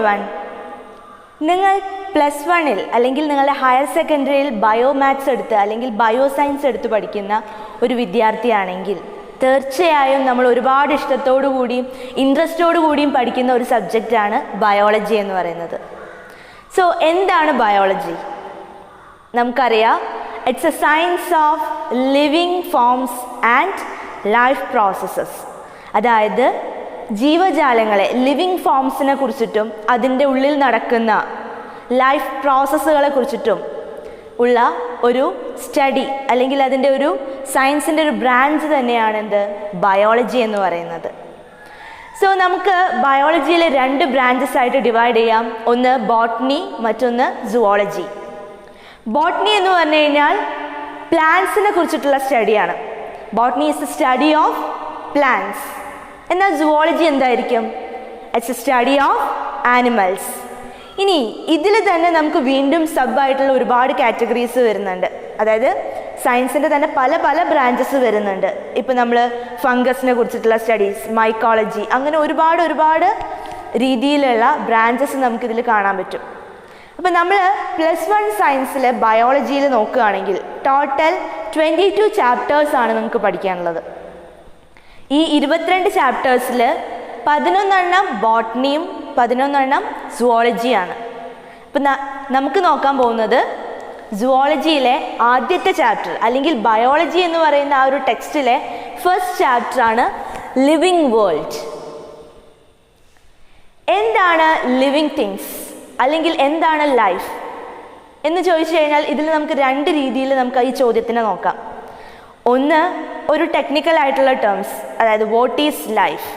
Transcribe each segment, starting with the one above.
everyone. നിങ്ങൾ plus വണ്ണിൽ അല്ലെങ്കിൽ നിങ്ങളുടെ ഹയർ സെക്കൻഡറിയിൽ ബയോമാത്സ് എടുത്ത് അല്ലെങ്കിൽ ബയോസയൻസ് എടുത്ത് പഠിക്കുന്ന ഒരു വിദ്യാർത്ഥിയാണെങ്കിൽ തീർച്ചയായും നമ്മൾ ഒരുപാട് ഇഷ്ടത്തോടു കൂടിയും ഇൻട്രസ്റ്റോടു കൂടിയും പഠിക്കുന്ന ഒരു സബ്ജക്റ്റാണ് ബയോളജി എന്ന് പറയുന്നത്. സോ എന്താണ് ബയോളജി? നമുക്കറിയാം, it's A science of living forms and life processes. അതായത് ജീവജാലങ്ങളെ, ലിവിങ് ഫോംസിനെ കുറിച്ചിട്ടും അതിൻ്റെ ഉള്ളിൽ നടക്കുന്ന ലൈഫ് പ്രോസസ്സുകളെ കുറിച്ചിട്ടും ഉള്ള ഒരു സ്റ്റഡി അല്ലെങ്കിൽ അതിൻ്റെ ഒരു സയൻസിൻ്റെ ഒരു ബ്രാഞ്ച് തന്നെയാണ് എന്ത് ബയോളജി എന്ന് പറയുന്നത്. സോ നമുക്ക് ബയോളജിയിലെ 2 ബ്രാഞ്ചസ് ആയിട്ട് ഡിവൈഡ് ചെയ്യാം. ഒന്ന് ബോട്ടണി, മറ്റൊന്ന് സുവോളജി. ബോട്ടണി എന്ന് പറഞ്ഞു കഴിഞ്ഞാൽ പ്ലാന്റ്സിനെ കുറിച്ചിട്ടുള്ള സ്റ്റഡിയാണ്. Botany is the study of plants. എന്നാൽ സുവോളജി എന്തായിരിക്കും? It's a study of animals. ഇനി ഇതിൽ തന്നെ നമുക്ക് വീണ്ടും സബായിട്ടുള്ള ഒരുപാട് കാറ്റഗറീസ് വരുന്നുണ്ട്. അതായത് സയൻസിൻ്റെ തന്നെ പല പല ബ്രാഞ്ചസ് വരുന്നുണ്ട്. ഇപ്പം നമ്മൾ ഫംഗസിനെ കുറിച്ചിട്ടുള്ള സ്റ്റഡീസ്, മൈക്കോളജി, അങ്ങനെ ഒരുപാട് രീതിയിലുള്ള ബ്രാഞ്ചസ് നമുക്കിതിൽ കാണാൻ പറ്റും. അപ്പം നമ്മൾ പ്ലസ് 1 സയൻസിൽ ബയോളജിയിൽ നോക്കുകയാണെങ്കിൽ ടോട്ടൽ 22 ചാപ്റ്റേഴ്സാണ് നമുക്ക് പഠിക്കാനുള്ളത്. ഈ 22 ചാപ്റ്റേഴ്സിൽ 11 ബോട്ടണിയും 11 സുവോളജിയാണ്. അപ്പം നമുക്ക് നോക്കാൻ പോകുന്നത് സുവോളജിയിലെ ആദ്യത്തെ ചാപ്റ്റർ അല്ലെങ്കിൽ ബയോളജി എന്ന് പറയുന്ന ആ ഒരു ടെക്സ്റ്റിലെ ഫസ്റ്റ് ചാപ്റ്ററാണ് ലിവിങ് വേൾഡ്. എന്താണ് ലിവിങ് തിങ്സ് അല്ലെങ്കിൽ എന്താണ് ലൈഫ് എന്ന് ചോദിച്ചു കഴിഞ്ഞാൽ ഇതിൽ നമുക്ക് 2 രീതിയിൽ നമുക്ക് ഈ ചോദ്യത്തിനെ നോക്കാം. ഒന്ന് ഒരു ടെക്നിക്കൽ ആയിട്ടുള്ള ടേംസ്, അതായത് വാട്ട് ഈസ് ലൈഫ്.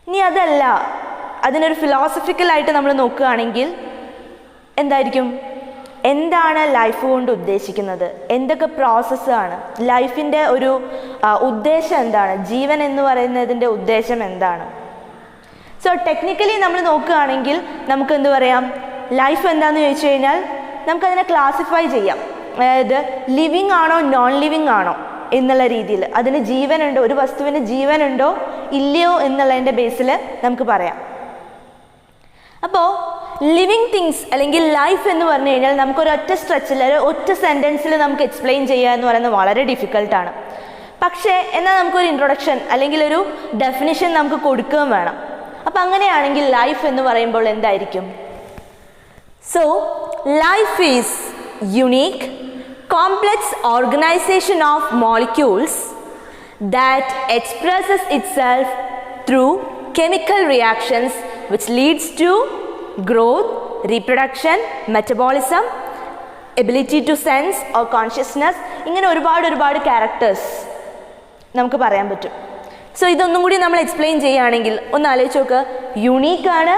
ഇനി അതല്ല, അതിനൊരു ഫിലോസഫിക്കലായിട്ട് നമ്മൾ നോക്കുകയാണെങ്കിൽ എന്തായിരിക്കും? എന്താണ് ലൈഫ് കൊണ്ട് ഉദ്ദേശിക്കുന്നത്? എന്തൊക്കെ പ്രോസസ്സാണ് ലൈഫിൻ്റെ ഒരു ഉദ്ദേശം? എന്താണ് ജീവൻ എന്ന് പറയുന്നതിൻ്റെ ഉദ്ദേശം എന്താണ്? സോ ടെക്നിക്കലി നമ്മൾ നോക്കുകയാണെങ്കിൽ നമുക്ക് എന്ത് പറയാം? ലൈഫ് എന്താണെന്ന് ചോദിച്ചു കഴിഞ്ഞാൽ നമുക്കതിനെ ക്ലാസിഫൈ ചെയ്യാം. അതായത് ലിവിങ് ആണോ നോൺ ലിവിങ് ആണോ എന്നുള്ള രീതിയിൽ, അതിന് ജീവനുണ്ടോ, ഒരു വസ്തുവിന് ജീവനുണ്ടോ ഇല്ലയോ എന്നുള്ളതിൻ്റെ ബേസിൽ നമുക്ക് പറയാം. അപ്പോൾ ലിവിങ് തിങ്സ് അല്ലെങ്കിൽ ലൈഫ് എന്ന് പറഞ്ഞു കഴിഞ്ഞാൽ നമുക്കൊരൊറ്റ സ്ട്രെച്ചിൽ ഒറ്റ സെൻറ്റൻസിൽ നമുക്ക് എക്സ്പ്ലെയിൻ ചെയ്യുക എന്ന് പറയുന്നത് വളരെ ഡിഫിക്കൽട്ടാണ്. പക്ഷേ എന്നാൽ നമുക്കൊരു ഇൻട്രൊഡക്ഷൻ അല്ലെങ്കിൽ ഒരു ഡെഫിനിഷൻ നമുക്ക് കൊടുക്കുകയും വേണം. അപ്പം അങ്ങനെയാണെങ്കിൽ ലൈഫ് എന്ന് പറയുമ്പോൾ എന്തായിരിക്കും? So life is unique complex organization of molecules that expresses itself through chemical reactions which leads to growth, reproduction, metabolism, ability to sense or consciousness. ഇങ്ങനെ ഒരുപാട് ക്യാരക്ടേഴ്സ് നമുക്ക് പറയാൻ പറ്റും. സോ ഇതൊന്നും കൂടി നമ്മൾ എക്സ്പ്ലെയിൻ ചെയ്യുകയാണെങ്കിൽ ഒന്ന് ആലോചിച്ച് നോക്കുക. യുണീക്കാണ്.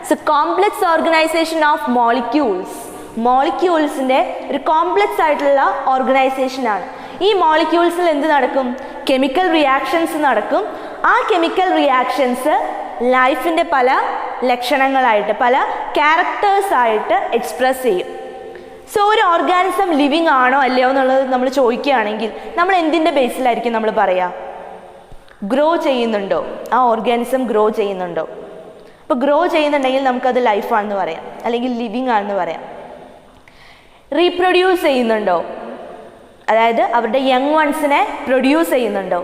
So complex organisation of molecules, മോളിക്യൂൾസിൻ്റെ ഒരു കോംപ്ലെക്സ് ആയിട്ടുള്ള ഓർഗനൈസേഷനാണ്. ഈ മോളിക്യൂൾസിൽ എന്ത് നടക്കും? കെമിക്കൽ റിയാക്ഷൻസ് നടക്കും. ആ കെമിക്കൽ റിയാക്ഷൻസ് ലൈഫിൻ്റെ പല ലക്ഷണങ്ങളായിട്ട്, പല ക്യാരക്ടേഴ്സായിട്ട് എക്സ്പ്രസ് ചെയ്യും. സോ ഒരു ഓർഗാനിസം ലിവിങ് ആണോ അല്ലയോ എന്നുള്ളത് നമ്മൾ ചോദിക്കുകയാണെങ്കിൽ നമ്മൾ എന്തിൻ്റെ ബേസിലായിരിക്കും നമ്മൾ പറയുക? ഗ്രോ ചെയ്യുന്നുണ്ടോ? ആ ഓർഗാനിസം ഗ്രോ ചെയ്യുന്നുണ്ടോ? അപ്പോൾ ഗ്രോ ചെയ്യുന്നുണ്ടെങ്കിൽ നമുക്കത് ലൈഫാണെന്ന് പറയാം, അല്ലെങ്കിൽ ലിവിങ് ആണെന്ന് പറയാം. റീപ്രൊഡ്യൂസ് ചെയ്യുന്നുണ്ടോ? അതായത് അവരുടെ യങ് വൺസിനെ പ്രൊഡ്യൂസ് ചെയ്യുന്നുണ്ടോ?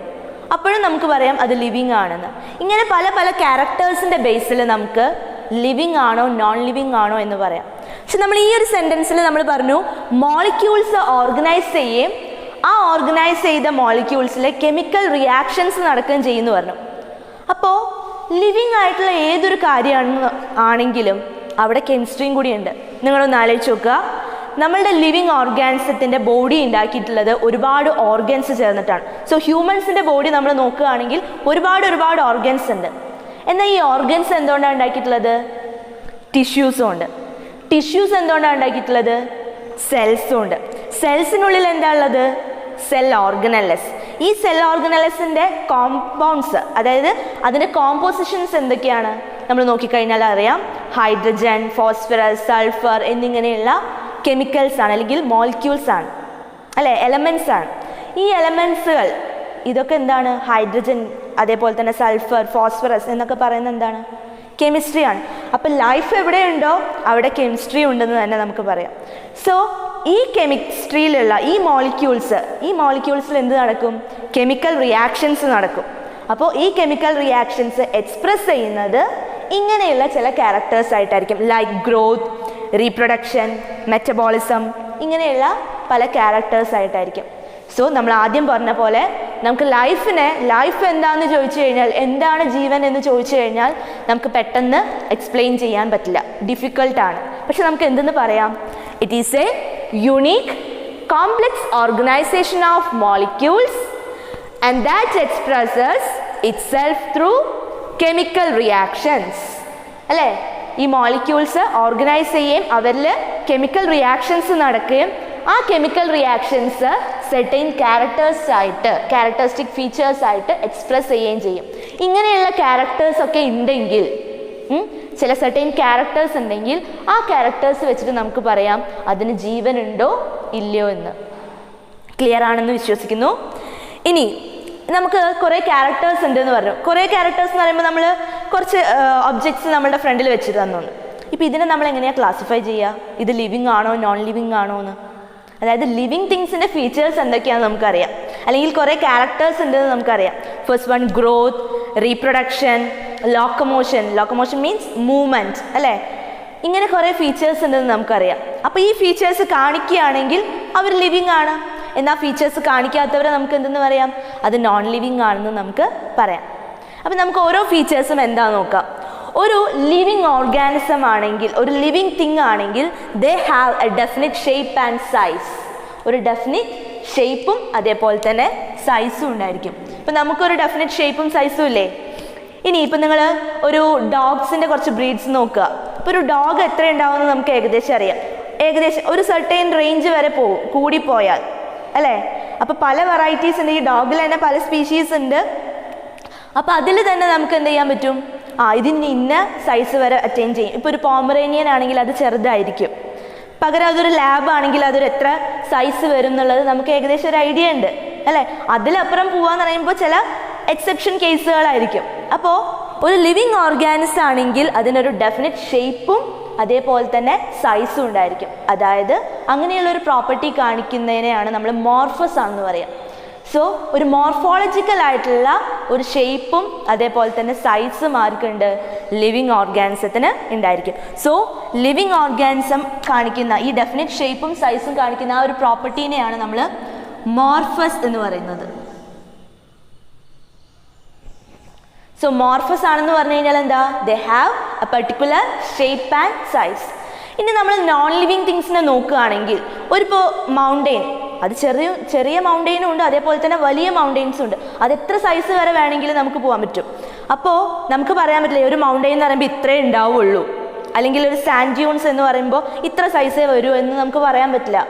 അപ്പോഴും നമുക്ക് പറയാം അത് ലിവിങ് ആണെന്ന്. ഇങ്ങനെ പല പല ക്യാരക്ടേഴ്സിൻ്റെ ബേസിൽ നമുക്ക് ലിവിങ് ആണോ നോൺ ലിവിങ് ആണോ എന്ന് പറയാം. പക്ഷെ നമ്മൾ ഈ ഒരു സെൻറ്റൻസിൽ നമ്മൾ പറഞ്ഞു മോളിക്യൂൾസ് ഓർഗനൈസ് ചെയ്യുകയും ആ ഓർഗനൈസ് ചെയ്ത മോളിക്യൂൾസിൽ കെമിക്കൽ റിയാക്ഷൻസ് നടക്കുകയും ചെയ്യുമെന്ന് പറഞ്ഞു. അപ്പോൾ ലിവിങ് ആയിട്ടുള്ള ഏതൊരു കാര്യമാണെങ്കിലും അവിടെ കെമിസ്ട്രിയും കൂടിയുണ്ട്. നിങ്ങളൊന്ന് ആലോചിച്ച് നോക്കുക. നമ്മളുടെ ലിവിങ് ഓർഗാനിസത്തിൻ്റെ ബോഡി ഉണ്ടാക്കിയിട്ടുള്ളത് ഒരുപാട് ഓർഗൻസ് ചേർന്നിട്ടാണ്. സോ ഹ്യൂമൻസിൻ്റെ ബോഡി നമ്മൾ നോക്കുകയാണെങ്കിൽ ഒരുപാട് ഓർഗൻസ് ഉണ്ട്. എന്നാൽ ഈ ഓർഗൻസ് എന്തുകൊണ്ടാണ് ഉണ്ടാക്കിയിട്ടുള്ളത്? ടിഷ്യൂസും ഉണ്ട്. ടിഷ്യൂസ് എന്തുകൊണ്ടാണ് ഉണ്ടാക്കിയിട്ടുള്ളത്? സെൽസും ഉണ്ട്. സെൽസിനുള്ളിൽ എന്താ ഉള്ളത്? സെൽ ഓർഗനലസ്. ഈ സെൽ ഓർഗനലസിൻ്റെ കോമ്പൗണ്ട്സ്, അതായത് അതിൻ്റെ കോമ്പോസിഷൻസ് എന്തൊക്കെയാണ് നമ്മൾ നോക്കിക്കഴിഞ്ഞാൽ അറിയാം. ഹൈഡ്രജൻ, ഫോസ്ഫറസ്, സൾഫർ എന്നിങ്ങനെയുള്ള കെമിക്കൽസ് ആണ്, അല്ലെങ്കിൽ മോളിക്യൂൾസ് ആണ്, അല്ലേ, എലമെൻറ്റ്സ് ആണ്. ഈ എലമെൻറ്റ്സുകൾ ഇതൊക്കെ എന്താണ്? ഹൈഡ്രജൻ, അതേപോലെ തന്നെ സൾഫർ, ഫോസ്ഫറസ് എന്നൊക്കെ പറയുന്നത് എന്താണ്? കെമിസ്ട്രിയാണ്. അപ്പോൾ ലൈഫ് എവിടെയുണ്ടോ അവിടെ കെമിസ്ട്രി ഉണ്ടെന്ന് തന്നെ നമുക്ക് പറയാം. സോ ഈ കെമിസ്ട്രിയിലുള്ള ഈ മോളിക്യൂൾസിൽ എന്ത് നടക്കും? കെമിക്കൽ റിയാക്ഷൻസ് നടക്കും. അപ്പോൾ ഈ കെമിക്കൽ റിയാക്ഷൻസ് എക്സ്പ്രസ് ചെയ്യുന്നത് ഇങ്ങനെയുള്ള ചില ക്യാരക്ടേഴ്സ് ആയിട്ടായിരിക്കും. ലൈക്ക് ഗ്രോത്ത്, റീപ്രൊഡക്ഷൻ, മെറ്റബോളിസം, ഇങ്ങനെയുള്ള പല ക്യാരക്ടേഴ്സ് ആയിട്ടായിരിക്കും. സോ നമ്മൾ ആദ്യം പറഞ്ഞ പോലെ നമുക്ക് ലൈഫ് എന്താണെന്ന് ചോദിച്ചു കഴിഞ്ഞാൽ, എന്താണ് ജീവൻ എന്ന് ചോദിച്ചു കഴിഞ്ഞാൽ നമുക്ക് പെട്ടെന്ന് എക്സ്പ്ലെയിൻ ചെയ്യാൻ പറ്റില്ല, ഡിഫിക്കൾട്ടാണ്. പക്ഷെ നമുക്ക് എന്തെന്ന് പറയാം? It is A unique complex organisation of molecules and that expresses itself through chemical reactions. അല്ലേ? ഈ മോളിക്യൂൾസ് ഓർഗനൈസ് ചെയ്യുകയും അവരിൽ കെമിക്കൽ റിയാക്ഷൻസ് നടക്കുകയും ആ chemical reactions certain characteristic features ആയിട്ട് എക്സ്പ്രസ് ചെയ്യുകയും ചെയ്യും. ഇങ്ങനെയുള്ള ക്യാരക്ടേഴ്സ് ഒക്കെ ഉണ്ടെങ്കിൽ, ചില സെർട്ടൈൻ ക്യാരക്ടേഴ്സ് ഉണ്ടെങ്കിൽ ആ ക്യാരക്ടേഴ്സ് വെച്ചിട്ട് നമുക്ക് പറയാം അതിന് ജീവനുണ്ടോ ഇല്ലയോ എന്ന്. ക്ലിയർ ആണെന്ന് വിശ്വസിക്കുന്നു. ഇനി നമുക്ക് കുറേ ക്യാരക്ടേഴ്സ് ഉണ്ടെന്ന് പറഞ്ഞു. കുറേ ക്യാരക്ടേഴ്സ് എന്ന് പറയുമ്പോൾ നമ്മൾ കുറച്ച് ഒബ്ജക്ട്സ് നമ്മുടെ ഫ്രണ്ടിൽ വെച്ചിട്ട് തന്നുണ്ട്. ഇപ്പോൾ ഇതിനെ നമ്മൾ എങ്ങനെയാണ് ക്ലാസിഫൈ ചെയ്യുക? ഇത് ലിവിങ് ആണോ നോൺ ലിവിങ് ആണോ എന്ന്? അതായത് ലിവിങ് തിങ്സിൻ്റെ ഫീച്ചേഴ്സ് എന്തൊക്കെയാണെന്ന് നമുക്കറിയാം, അല്ലെങ്കിൽ കുറേ ക്യാരക്ടേഴ്സ് ഉണ്ടെന്ന് നമുക്കറിയാം. First one growth, reproduction, locomotion means movement, അല്ലേ? ഇങ്ങനെ കുറേ ഫീച്ചേഴ്സ് ഉണ്ടെന്ന് നമുക്കറിയാം. അപ്പോൾ ഈ ഫീച്ചേഴ്സ് കാണിക്കുകയാണെങ്കിൽ അവർ ലിവിങ് ആണ്. എന്നാൽ ഫീച്ചേഴ്സ് കാണിക്കാത്തവരെ നമുക്ക് എന്തെന്ന് പറയാം? അത് നോൺ ലിവിങ് ആണെന്ന് നമുക്ക് പറയാം. അപ്പം നമുക്ക് ഓരോ ഫീച്ചേഴ്സും എന്താണെന്ന് നോക്കാം. ഒരു ലിവിങ് ഓർഗാനിസം ആണെങ്കിൽ, ഒരു ലിവിങ് തിങ് ആണെങ്കിൽ, they have A definite shape and size. ഒരു ഡെഫിനിറ്റ് ഷേപ്പും അതേപോലെ തന്നെ സൈസും ഉണ്ടായിരിക്കും. ഇപ്പം നമുക്കൊരു ഡെഫിനിറ്റ് ഷേപ്പും സൈസും ഇല്ലേ? ഇനി ഇപ്പം നിങ്ങൾ ഒരു ഡോഗ്സിൻ്റെ കുറച്ച് ബ്രീഡ്സ് നോക്കുക. ഇപ്പോൾ ഒരു ഡോഗ് എത്ര ഉണ്ടാവുമെന്ന് നമുക്ക് ഏകദേശം അറിയാം. ഏകദേശം ഒരു സർട്ടൈൻ റേഞ്ച് വരെ പോകും, കൂടിപ്പോയാൽ, അല്ലേ? അപ്പോൾ പല വെറൈറ്റീസ് ഉണ്ട്. ഈ ഡോഗിൽ തന്നെ പല സ്പീഷീസ് ഉണ്ട്. അപ്പോൾ അതിൽ തന്നെ നമുക്ക് എന്ത് ചെയ്യാൻ പറ്റും? ഇതിന് ഇന്ന സൈസ് വരെ അറ്റൈൻ ചെയ്യും. ഇപ്പോൾ ഒരു പോമറേനിയൻ ആണെങ്കിൽ അത് ചെറുതായിരിക്കും. പകരം അതൊരു ലാബ് ആണെങ്കിൽ അതൊരു എത്ര സൈസ് വരും എന്നുള്ളത് നമുക്ക് ഏകദേശം ഒരു ഐഡിയ ഉണ്ട്, അല്ലേ? അതിലപ്പുറം പോവാന്ന് പറയുമ്പോൾ ചില എക്സെപ്ഷൻ കേസുകളായിരിക്കും. അപ്പോൾ ഒരു ലിവിങ് ഓർഗാനിസം ആണെങ്കിൽ അതിനൊരു ഡെഫിനിറ്റ് ഷേപ്പും അതേപോലെ തന്നെ സൈസും ഉണ്ടായിരിക്കും. അതായത് അങ്ങനെയുള്ളൊരു പ്രോപ്പർട്ടി കാണിക്കുന്നതിനെയാണ് നമ്മൾ മോർഫസ് ആണെന്ന് പറയാം. സോ ഒരു മോർഫോളജിക്കൽ ആയിട്ടുള്ള ഒരു ഷേപ്പും അതേപോലെ തന്നെ സൈസും ആർക്കുണ്ട്? ലിവിങ് ഓർഗാനിസത്തിന് ഉണ്ടായിരിക്കും. സോ ലിവിങ് ഓർഗാനിസം കാണിക്കുന്ന ഈ ഡെഫിനിറ്റ് ഷേപ്പും സൈസും കാണിക്കുന്ന ആ ഒരു പ്രോപ്പർട്ടീനെയാണ് നമ്മൾ മോർഫസ് എന്ന് പറയുന്നത്. സോ മോർഫസ് ആണെന്ന് പറഞ്ഞു കഴിഞ്ഞാൽ എന്താ? They have A particular shape and size. ഇനി നമ്മൾ നോൺ ലിവിങ് തിങ്സിനെ നോക്കുകയാണെങ്കിൽ, ഒരിപ്പോൾ മൗണ്ടെയിൻ, അത് ചെറിയ മൗണ്ടെയിനും ഉണ്ട്, അതേപോലെ തന്നെ വലിയ മൗണ്ടെയിൻസും ഉണ്ട്. അത് എത്ര സൈസ് വരെ വേണമെങ്കിലും നമുക്ക് പോകാൻ പറ്റും. അപ്പോൾ നമുക്ക് പറയാൻ പറ്റില്ല ഒരു മൗണ്ടെയിൻ എന്ന് പറയുമ്പോൾ ഇത്രേ ഉണ്ടാവുള്ളൂ, അല്ലെങ്കിൽ ഒരു സാൻഡ് ഡ്യൂൺസ് എന്ന് പറയുമ്പോൾ ഇത്ര സൈസേ വരൂ എന്ന് നമുക്ക് പറയാൻ പറ്റില്ല.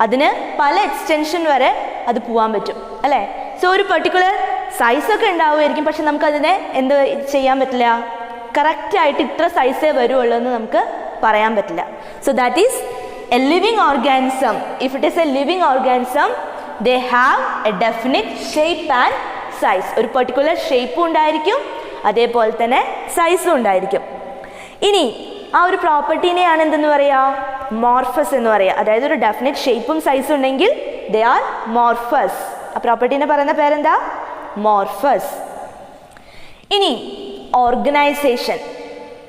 അതിന് പല എക്സ്റ്റൻഷൻ വരെ അത് പോകാൻ പറ്റും, അല്ലേ? സോ ഒരു പെർട്ടിക്കുലർ സൈസൊക്കെ ഉണ്ടാവുമായിരിക്കും, പക്ഷെ നമുക്കതിനെ എന്ത് ചെയ്യാൻ പറ്റില്ല? കറക്റ്റായിട്ട് ഇത്ര സൈസേ വരുള്ളൂ എന്ന് നമുക്ക് പറയാൻ പറ്റില്ല. So that is a living organism. If it is a living organism, they have a definite shape and size. ഒരു പെർട്ടിക്കുലർ ഷേപ്പും ഉണ്ടായിരിക്കും, അതേപോലെ തന്നെ സൈസും ഉണ്ടായിരിക്കും. ഇനി ആ ഒരു പ്രോപ്പർട്ടീനെയാണ് എന്തെന്ന് പറയുക? മോർഫസ് എന്ന് പറയുക. അതായത് ഒരു ഡെഫിനിറ്റ് ഷേപ്പും സൈസും ഉണ്ടെങ്കിൽ ദേ ആർ മോർഫസ്. ആ പ്രോപ്പർട്ടീനെ പറയുന്ന പേരെന്താ? മോർഫസ്. ഇനി ഓർഗനൈസേഷൻ.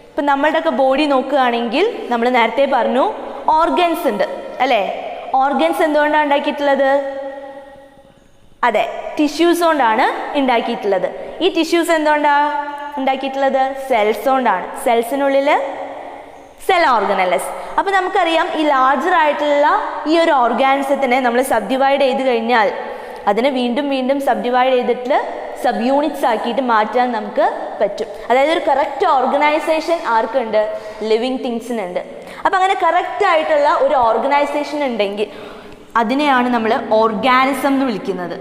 ഇപ്പം നമ്മളുടെയൊക്കെ ബോഡി നോക്കുകയാണെങ്കിൽ നമ്മൾ നേരത്തെ പറഞ്ഞു ഓർഗൻസ് ഉണ്ട്, അല്ലേ? ഓർഗൻസ് എന്തുകൊണ്ടാണ് ഉണ്ടാക്കിയിട്ടുള്ളത്? അതെ, ടിഷ്യൂസ് കൊണ്ടാണ് ഉണ്ടാക്കിയിട്ടുള്ളത്. ഈ ടിഷ്യൂസ് എന്തുകൊണ്ടാണ് ഉണ്ടാക്കിയിട്ടുള്ളത്? സെൽസ് കൊണ്ടാണ്. സെൽസിനുള്ളിൽ സെൽ ഓർഗനലസ്. അപ്പോൾ നമുക്കറിയാം ഈ ലാർജർ ആയിട്ടുള്ള ഈ ഒരു ഓർഗാനിസത്തിനെ നമ്മൾ സബ്ഡിവൈഡ് ചെയ്ത് കഴിഞ്ഞാൽ അതിനെ വീണ്ടും വീണ്ടും സബ്ഡിവൈഡ് ചെയ്തിട്ട് സബ് യൂണിറ്റ്സ് ആക്കിയിട്ട് മാറ്റാൻ നമുക്ക് പറ്റും. അതായത് ഒരു കറക്റ്റ് ഓർഗനൈസേഷൻ ആർക്കുണ്ട്? ലിവിങ് തിങ്സിനുണ്ട്. അപ്പം അങ്ങനെ കറക്റ്റ് ആയിട്ടുള്ള ഒരു ഓർഗനൈസേഷൻ ഉണ്ടെങ്കിൽ അതിനെയാണ് നമ്മൾ ഓർഗാനിസം എന്ന് വിളിക്കുന്നത്.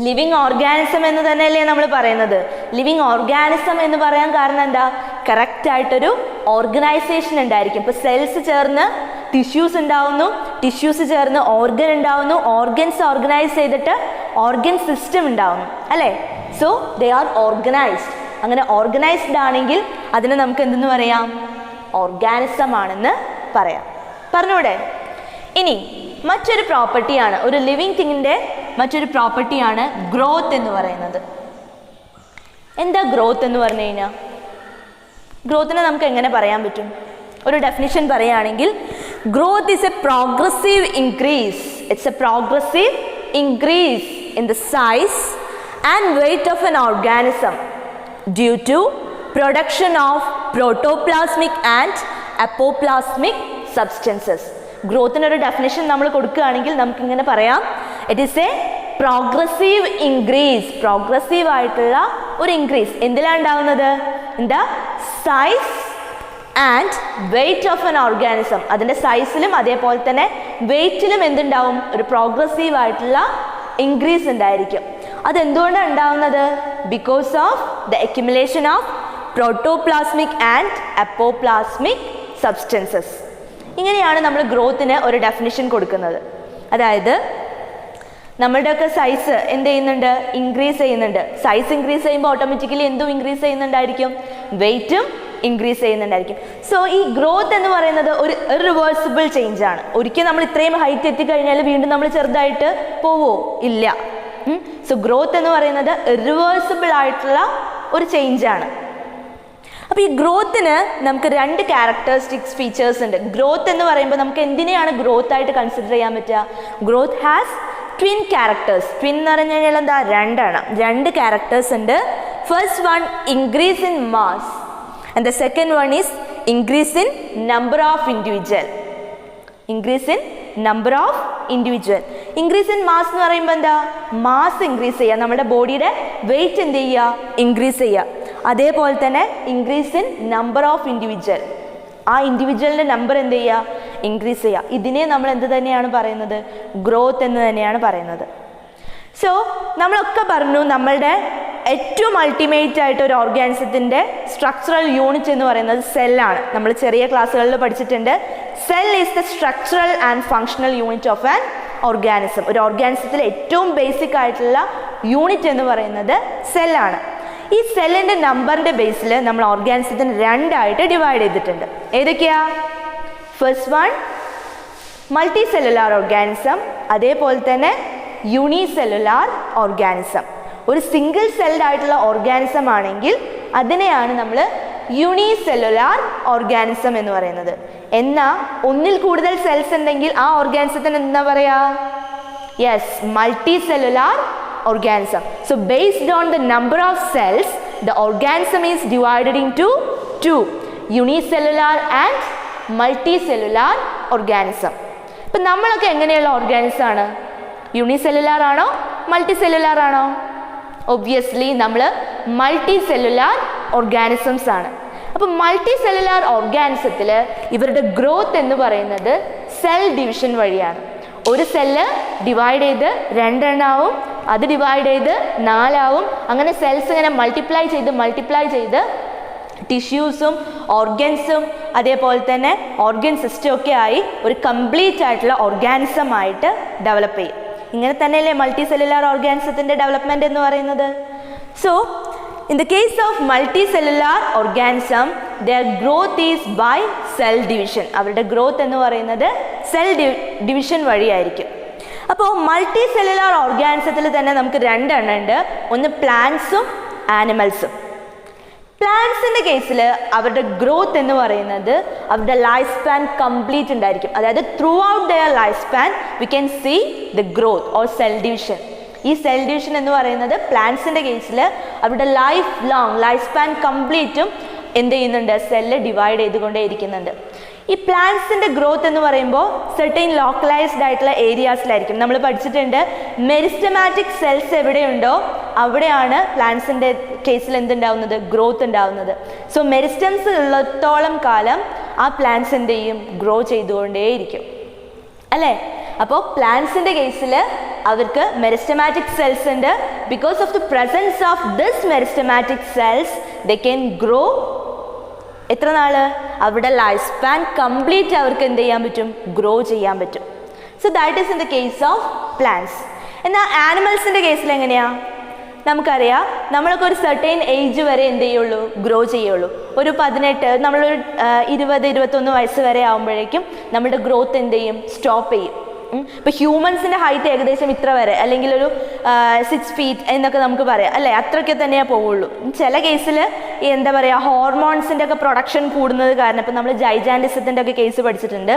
ലിവിങ് ഓർഗാനിസം എന്ന് തന്നെയല്ലേ നമ്മൾ പറയുന്നത്? ലിവിങ് ഓർഗാനിസം എന്ന് പറയാൻ കാരണം എന്താ? കറക്റ്റ് ആയിട്ടൊരു ഓർഗനൈസേഷൻ ഉണ്ടായിരിക്കും. ഇപ്പോൾ സെൽസ് ചേർന്ന് ടിഷ്യൂസ് ഉണ്ടാവുന്നു, ടിഷ്യൂസ് ചേർന്ന് ഓർഗൻ ഉണ്ടാവുന്നു, ഓർഗൻസ് ഓർഗനൈസ് ചെയ്തിട്ട് ഓർഗൻ സിസ്റ്റം ഉണ്ടാവുന്നു, അല്ലേ? So they are organised. അങ്ങനെ ഓർഗനൈസ്ഡ് ആണെങ്കിൽ അതിനെ നമുക്ക് എന്തെന്ന് പറയാം? ഓർഗാനിസം ആണെന്ന് പറയാം. പറഞ്ഞൂടെ? ഇനി മറ്റൊരു പ്രോപ്പർട്ടിയാണ്, ഒരു ലിവിങ് തിങ്ങിൻ്റെ മറ്റൊരു പ്രോപ്പർട്ടിയാണ് ഗ്രോത്ത് എന്ന് പറയുന്നത്. എന്താ ഗ്രോത്ത് എന്ന് പറഞ്ഞു കഴിഞ്ഞാൽ? ഗ്രോത്തിനെ നമുക്ക് എങ്ങനെ പറയാൻ പറ്റും? ഒരു ഡെഫിനിഷൻ പറയുകയാണെങ്കിൽ growth is a progressive increase. It's A progressive increase in the size and weight of an organism due to production of protoplasmic and apoplasmic substances. ഗ്രോത്തിന് ഒരു ഡെഫിനിഷൻ നമ്മൾ കൊടുക്കുകയാണെങ്കിൽ നമുക്ക് ഇങ്ങനെ പറയാം, it is a progressive increase. Progressive ആയിട്ടുള്ള ഒരു increase എന്തിലാണ് ഉണ്ടാവുന്നത്? In the size and weight of an organism. അതിൻ്റെ സൈസിലും അതേപോലെ തന്നെ വെയ്റ്റിലും എന്തുണ്ടാവും? ഒരു പ്രോഗ്രസീവ് ആയിട്ടുള്ള ഇൻക്രീസ് ഉണ്ടായിരിക്കും. അതെന്തുകൊണ്ടാണ് ഉണ്ടാവുന്നത്? Because of the accumulation of protoplasmic and apoplasmic substances. ഇങ്ങനെയാണ് നമ്മൾ ഗ്രോത്തിന് ഒരു ഡെഫിനിഷൻ കൊടുക്കുന്നത്. അതായത് നമ്മളുടെയൊക്കെ സൈസ് എന്ത് ചെയ്യുന്നുണ്ട്? ഇൻക്രീസ് ചെയ്യുന്നുണ്ട്. സൈസ് ഇൻക്രീസ് ചെയ്യുമ്പോൾ ഓട്ടോമാറ്റിക്കലി എന്തും ഇൻക്രീസ് ചെയ്യുന്നുണ്ടായിരിക്കും? വെയ്റ്റും ഇൻക്രീസ് ചെയ്യുന്നുണ്ടായിരിക്കും. സോ ഈ ഗ്രോത്ത് എന്ന് പറയുന്നത് ഒരു ഇറിവേഴ്സിബിൾ ചേഞ്ച് ആണ്. ഒരിക്കൽ നമ്മൾ ഇത്രയും ഹൈറ്റ് എത്തിക്കഴിഞ്ഞാൽ വീണ്ടും നമ്മൾ ചെറുതായിട്ട് പോവോ? ഇല്ല. സോ ഗ്രോത്ത് എന്ന് പറയുന്നത് ഇറിവേഴ്സിബിൾ ആയിട്ടുള്ള ഒരു ചേഞ്ച് ആണ്. അപ്പോൾ ഈ ഗ്രോത്തിന് നമുക്ക് രണ്ട് ക്യാരക്ടറിസ്റ്റിക്സ് ഫീച്ചേഴ്സ് ഉണ്ട്. ഗ്രോത്ത് എന്ന് പറയുമ്പോൾ നമുക്ക് എന്തിനെയാണ് ഗ്രോത്ത് ആയിട്ട് കൺസിഡർ ചെയ്യാൻ പറ്റുക? Growth has twin characters. Twin എന്ന് പറഞ്ഞു കഴിഞ്ഞാൽ എന്താ? രണ്ടാണ്. രണ്ട് ക്യാരക്ടേഴ്സ് ഉണ്ട്. First one increase in mass and the second one is increase in number of individual. Increase in number of individual. Increase in mass എന്ന് പറയുമ്പോൾ എന്താ? മാസ് ഇൻക്രീസ് ചെയ്യുക, നമ്മുടെ ബോഡിയുടെ വെയിറ്റ് എന്ത് ചെയ്യുക? ഇൻക്രീസ് ചെയ്യുക. അതേപോലെ തന്നെ increase in number of individual, ആ ഇൻഡിവിജ്വലിൻ്റെ നമ്പർ എന്ത് ചെയ്യുക? ഇൻക്രീസ് ചെയ്യുക. ഇതിനെ നമ്മൾ എന്ത് തന്നെയാണ് പറയുന്നത്? ഗ്രോത്ത് എന്ന് തന്നെയാണ് പറയുന്നത്. സോ നമ്മളൊക്കെ പറഞ്ഞു നമ്മളുടെ ഏറ്റവും അൾട്ടിമേറ്റ് ആയിട്ട് ഒരു ഓർഗാനിസത്തിൻ്റെ സ്ട്രക്ചറൽ യൂണിറ്റ് എന്ന് പറയുന്നത് സെല്ലാണ്. നമ്മൾ ചെറിയ ക്ലാസ്സുകളിൽ പഠിച്ചിട്ടുണ്ട്. Cell is the structural and functional unit of an organism. ഒരു ഓർഗാനിസത്തിലെ ഏറ്റവും ബേസിക് ആയിട്ടുള്ള യൂണിറ്റ് എന്ന് പറയുന്നത് സെല്ലാണ്. ഈ സെല്ലിൻ്റെ നമ്പറിൻ്റെ ബേസിൽ നമ്മൾ ഓർഗാനിസത്തിന് രണ്ടായിട്ട് ഡിവൈഡ് ചെയ്തിട്ടുണ്ട്. ഏതൊക്കെയാ? First one multi cellular organism, അതേപോലെ തന്നെ യൂണിസെല്ലുലാർ ഓർഗാനിസം. ഒരു സിംഗിൾ സെൽഡ് ആയിട്ടുള്ള ഓർഗാനിസം ആണെങ്കിൽ അതിനെയാണ് നമ്മൾ യൂണിസെല്ലുലാർ ഓർഗാനിസം എന്ന് പറയുന്നത്. എന്നാൽ ഒന്നിൽ കൂടുതൽ സെൽസ് ഉണ്ടെങ്കിൽ ആ ഓർഗാനിസത്തിന് എന്താ പറയുക? Yes, multi cellular organism. So based on the number of cells, the organism is divided into two, unicellular and multicellular organism. ഇപ്പം നമ്മളൊക്കെ എങ്ങനെയുള്ള ഓർഗാനിസം ആണ്? യൂണിസെല്ലുലാർ ആണോ മൾട്ടിസെല്ലുലാർ ആണോ? ഒബ്വിയസ്ലി നമ്മൾ മൾട്ടിസെല്ലുലാർ ഓർഗാനിസംസ് ആണ്. അപ്പോൾ മൾട്ടിസെല്ലുലാർ ഓർഗാനിസത്തിൽ ഇവരുടെ ഗ്രോത്ത് എന്ന് പറയുന്നത് സെൽ ഡിവിഷൻ വഴിയാണ്. ഒരു സെല്ല് ഡിവൈഡ് ചെയ്ത് രണ്ടെണ്ണാവും, അത് ഡിവൈഡ് ചെയ്ത് നാലാവും, അങ്ങനെ സെൽസ് ഇങ്ങനെ മൾട്ടിപ്ലൈ ചെയ്ത് ടിഷ്യൂസും ഓർഗൻസും അതേപോലെ തന്നെ ഓർഗൻ സിസ്റ്റം ഒക്കെ ആയി ഒരു കംപ്ലീറ്റ് ആയിട്ടുള്ള ഓർഗാനിസം ആയിട്ട് ഡെവലപ്പ് ചെയ്യും. ഇങ്ങനെ തന്നെയല്ലേ മൾട്ടി സെല്ലുലാർ ഓർഗാനിസത്തിൻ്റെ ഡെവലപ്മെൻറ്റ് എന്ന് പറയുന്നത്. So in the case of multicellular organism, their growth is by cell division. അവരുടെ ഗ്രോത്ത് എന്ന് പറയുന്നത് സെൽ ഡിവിഷൻ വഴിയായിരിക്കും. അപ്പോൾ മൾട്ടി സെല്ലുലാർ ഓർഗാനിസത്തിൽ തന്നെ നമുക്ക് രണ്ടെണ്ണം ഉണ്ട്. ഒന്ന് പ്ലാന്റ്സും ആനിമൽസും. പ്ലാന്റ്സിൻ്റെ കേസിൽ അവരുടെ ഗ്രോത്ത് എന്ന് പറയുന്നത് അവരുടെ ലൈഫ് സ്പാൻ കംപ്ലീറ്റ് ഉണ്ടായിരിക്കും. അതായത് throughout their life span we can see the growth or cell division. ഈ സെൽ ഡിവിഷൻ എന്ന് പറയുന്നത് പ്ലാന്റ്സിൻ്റെ കേസിൽ അവരുടെ ലൈഫ് സ്പാൻ കംപ്ലീറ്റും എന്ത് ചെയ്യുന്നുണ്ട്? സെല്ല് ഡിവൈഡ് ചെയ്തുകൊണ്ടേ ഇരിക്കുന്നുണ്ട്. ഈ പ്ലാന്റ്സിൻ്റെ ഗ്രോത്ത് എന്ന് പറയുമ്പോൾ സെർട്ടൈൻ ലോക്കലൈസ്ഡ് ആയിട്ടുള്ള ഏരിയാസിലായിരിക്കും. നമ്മൾ പഠിച്ചിട്ടുണ്ട് മെരിസ്റ്റമാറ്റിക് സെൽസ് എവിടെയുണ്ടോ അവിടെയാണ് പ്ലാന്റ്സിൻ്റെ കേസിൽ എന്തുണ്ടാവുന്നത്? ഗ്രോത്ത് ഉണ്ടാവുന്നത്. സോ മെരിസ്റ്റംസ് ഉള്ളത്തോളം കാലം ആ പ്ലാന്റ്സ് എന്ത് ചെയ്യും? ഗ്രോ ചെയ്തുകൊണ്ടേയിരിക്കും അല്ലേ? അപ്പോൾ പ്ലാന്റ്സിൻ്റെ കേസിൽ അവർക്ക് മെരിസ്റ്റമാറ്റിക് സെൽസ് ഉണ്ട്. Because of the presence of this meristematic cells they can grow. എത്ര നാള്? അവരുടെ ലൈഫ് സ്പാൻ കംപ്ലീറ്റ് അവർക്ക് എന്ത് ചെയ്യാൻ പറ്റും? ഗ്രോ ചെയ്യാൻ പറ്റും. So that is in the case of plants. എന്നാൽ ആനിമൽസിൻ്റെ കേസിൽ എങ്ങനെയാണ്? നമുക്കറിയാം നമ്മളൊക്കെ ഒരു സർട്ടൈൻ ഏജ് വരെ എന്ത് ചെയ്യുള്ളൂ, ഗ്രോ ചെയ്യുള്ളൂ. ഒരു 18, നമ്മളൊരു 20-21 വയസ്സ് വരെ ആകുമ്പോഴേക്കും നമ്മുടെ ഗ്രോത്ത് എന്ത് ചെയ്യും, സ്റ്റോപ്പ് ചെയ്യും. ഇപ്പോൾ ഹ്യൂമൻസിൻ്റെ ഹൈറ്റ് ഏകദേശം ഇത്ര വരെ, അല്ലെങ്കിൽ ഒരു 6 feet എന്നൊക്കെ നമുക്ക് പറയാം അല്ലേ, അത്രയ്ക്ക് തന്നെയേ പോവുള്ളൂ. ചില കേസിൽ എന്താ പറയുക, ഹോർമോൺസിൻ്റെ ഒക്കെ പ്രൊഡക്ഷൻ കൂടുന്നത് കാരണം, ഇപ്പം നമ്മൾ ജൈജാൻറ്റിസത്തിൻ്റെ ഒക്കെ കേസ് പഠിച്ചിട്ടുണ്ട്.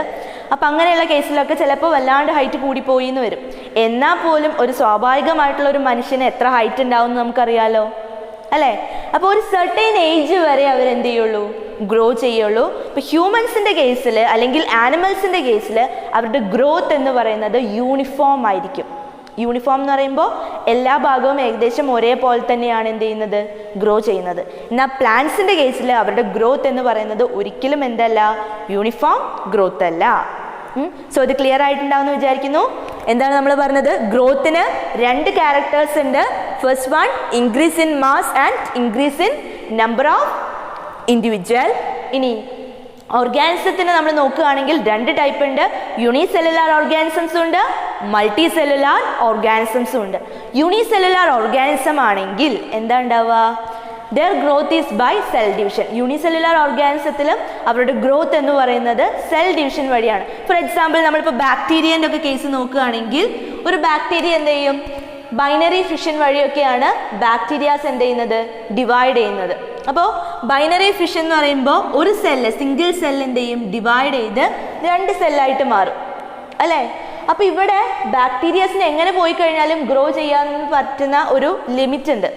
അപ്പം അങ്ങനെയുള്ള കേസിലൊക്കെ ചിലപ്പോൾ വല്ലാണ്ട് ഹൈറ്റ് കൂടിപ്പോയി എന്ന് വരും. എന്നാൽ പോലും ഒരു സ്വാഭാവികമായിട്ടുള്ള ഒരു മനുഷ്യന് എത്ര ഹൈറ്റ് ഉണ്ടാവും എന്ന് നമുക്കറിയാലോ അല്ലേ. അപ്പോൾ ഒരു സർട്ടൈൻ ഏജ് വരെ അവരെന്ത് ചെയ്യുള്ളൂ, ഗ്രോ ചെയ്യുള്ളൂ. ഇപ്പോൾ ഹ്യൂമൻസിൻ്റെ കേസിൽ അല്ലെങ്കിൽ ആനിമൽസിൻ്റെ കേസിൽ അവരുടെ ഗ്രോത്ത് എന്ന് പറയുന്നത് യൂണിഫോം ആയിരിക്കും. യൂണിഫോം എന്ന് പറയുമ്പോൾ എല്ലാ ഭാഗവും ഏകദേശം ഒരേപോലെ തന്നെയാണ് എന്ത് ചെയ്യുന്നത്, ഗ്രോ ചെയ്യുന്നത്. എന്നാൽ പ്ലാന്റ്സിൻ്റെ കേസിൽ അവരുടെ ഗ്രോത്ത് എന്ന് പറയുന്നത് ഒരിക്കലും എന്തല്ല, യൂണിഫോം ഗ്രോത്ത് അല്ല. സോ ഇത് ക്ലിയർ ആയിട്ടുണ്ടാവുമെന്ന് വിചാരിക്കുന്നു. എന്താണ് നമ്മൾ പറഞ്ഞത്, ഗ്രോത്തിന് 2 ക്യാരക്ടേഴ്സ് ഉണ്ട്. First one increase in mass and increase in number of individual. ഇനി ഓർഗാനിസത്തിന് നമ്മൾ നോക്കുകയാണെങ്കിൽ 2 ടൈപ്പ് ഉണ്ട്. യൂണിസെല്ലുലാർ ഓർഗാനിസംസും ഉണ്ട്, മൾട്ടി സെല്ലുലാർ ഓർഗാനിസംസും ഉണ്ട്. യൂണിസെല്ലുലാർ ഓർഗാനിസം ആണെങ്കിൽ എന്താ ഉണ്ടാവുക, their growth is by cell division. Unicellular ഓർഗാനിസത്തിലും അവരുടെ ഗ്രോത്ത് എന്ന് പറയുന്നത് സെൽ ഡിവിഷൻ വഴിയാണ്. ഫോർ എക്സാമ്പിൾ നമ്മളിപ്പോൾ ബാക്ടീരിയൻ്റെ ഒക്കെ കേസ് നോക്കുകയാണെങ്കിൽ ഒരു ബാക്ടീരിയ എന്ത് ചെയ്യും, ബൈനറി ഫിഷൻ വഴിയൊക്കെയാണ് ബാക്ടീരിയാസ് എന്ത് ചെയ്യുന്നത്, ഡിവൈഡ് ചെയ്യുന്നത്. അപ്പോൾ ബൈനറി ഫിഷൻ എന്ന് പറയുമ്പോൾ ഒരു സെല്ല്, സിംഗിൾ സെല്ല് എന്ത് ചെയ്യും, ഡിവൈഡ് ചെയ്ത് 2 സെല്ലായിട്ട് മാറും അല്ലേ. അപ്പോൾ ഇവിടെ ബാക്ടീരിയാസിന് എങ്ങനെ പോയി കഴിഞ്ഞാലും ഗ്രോ ചെയ്യാൻ പറ്റുന്ന ഒരു ലിമിറ്റ് ഉണ്ട്.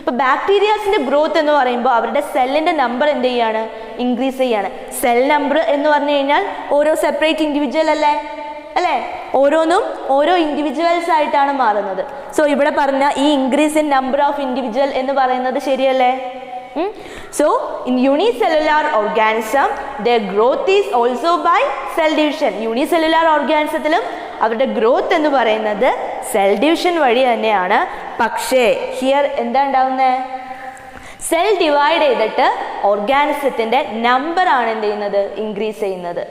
ഇപ്പോൾ ബാക്ടീരിയാസിൻ്റെ ഗ്രോത്ത് എന്ന് പറയുമ്പോൾ അവരുടെ സെല്ലിൻ്റെ നമ്പർ എന്ത് ചെയ്യാണ്, ഇൻക്രീസ് ചെയ്യാണ്. സെൽ നമ്പർ എന്ന് പറഞ്ഞു കഴിഞ്ഞാൽ ഓരോ സെപ്പറേറ്റ് ഇൻഡിവിജ്വൽ അല്ലേ, ഓരോന്നും ഓരോ ഇൻഡിവിജ്വൽസ് ആയിട്ടാണ് മാറുന്നത്. സോ ഇവിടെ പറഞ്ഞ ഈ increase in number of individual എന്ന് പറയുന്നത് ശരിയല്ലേ. So in unicellular organism their growth is also by cell division. Unicellular ഓർഗാനിസത്തിലും അവരുടെ ഗ്രോത്ത് എന്ന് പറയുന്നത് സെൽ ഡിവിഷൻ വഴി തന്നെയാണ്. പക്ഷേ ഹിയർ എന്താ ഉണ്ടാവുന്നത്, സെൽ ഡിവൈഡ് ചെയ്തിട്ട് ഓർഗാനിസത്തിൻ്റെ നമ്പറാണ് എന്ത് ചെയ്യുന്നത്, ഇൻക്രീസ് ചെയ്യുന്നത്.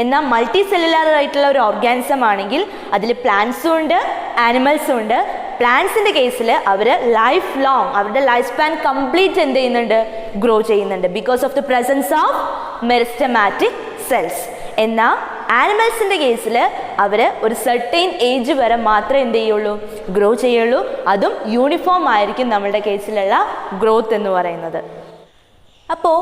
എന്നാൽ മൾട്ടി സെല്ലുലാർ ആയിട്ടുള്ള ഒരു ഓർഗാനിസം ആണെങ്കിൽ അതിൽ പ്ലാന്റ്സും ഉണ്ട് ആനിമൽസും ഉണ്ട്. പ്ലാന്റ്സിൻ്റെ കേസിൽ അവർ ലൈഫ് ലോങ്, അവരുടെ ലൈഫ് സ്പാൻ കംപ്ലീറ്റ് എന്ത് ചെയ്യുന്നുണ്ട്, ഗ്രോ ചെയ്യുന്നുണ്ട്, because of the presence of meristematic cells. എന്നാൽ ആനിമൽസിൻ്റെ കേസിൽ അവർ ഒരു സർട്ടൈൻ ഏജ് വരെ മാത്രമേ എന്ത് ചെയ്യുള്ളൂ, ഗ്രോ ചെയ്യുള്ളൂ. അതും യൂണിഫോം ആയിരിക്കും നമ്മളുടെ കേസിലുള്ള ഗ്രോത്ത് എന്ന് പറയുന്നത്. അപ്പോൾ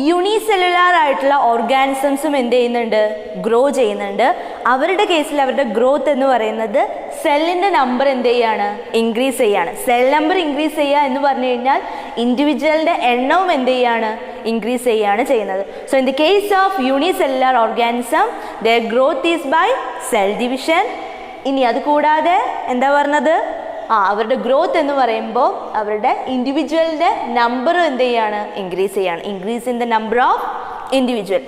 യൂണിസെല്ലുലാർ ആയിട്ടുള്ള ഓർഗാനിസംസും എന്ത് ചെയ്യുന്നുണ്ട്, ഗ്രോ ചെയ്യുന്നുണ്ട്. അവരുടെ കേസിൽ അവരുടെ ഗ്രോത്ത് എന്ന് പറയുന്നത് സെല്ലിൻ്റെ നമ്പർ എന്ത് ചെയ്യാണ്, ഇൻക്രീസ് ചെയ്യാണ്. സെൽ നമ്പർ ഇൻക്രീസ് ചെയ്യുക എന്ന് പറഞ്ഞു കഴിഞ്ഞാൽ ഇൻഡിവിജ്വലിൻ്റെ എണ്ണവും എന്ത് ചെയ്യാണ്, ഇൻക്രീസ് ചെയ്യുകയാണ് ചെയ്യുന്നത്. So in the case of unicellular organism their growth is by cell division. ഇനി അത് കൂടാതെ എന്താ പറഞ്ഞത്, അവരുടെ ഗ്രോത്ത് എന്ന് പറയുമ്പോൾ അവരുടെ ഇൻഡിവിജ്വലിൻ്റെ നമ്പർ എന്ത് ചെയ്യാണ്, ഇൻക്രീസ് ചെയ്യാണ്. Increase in the number of individual.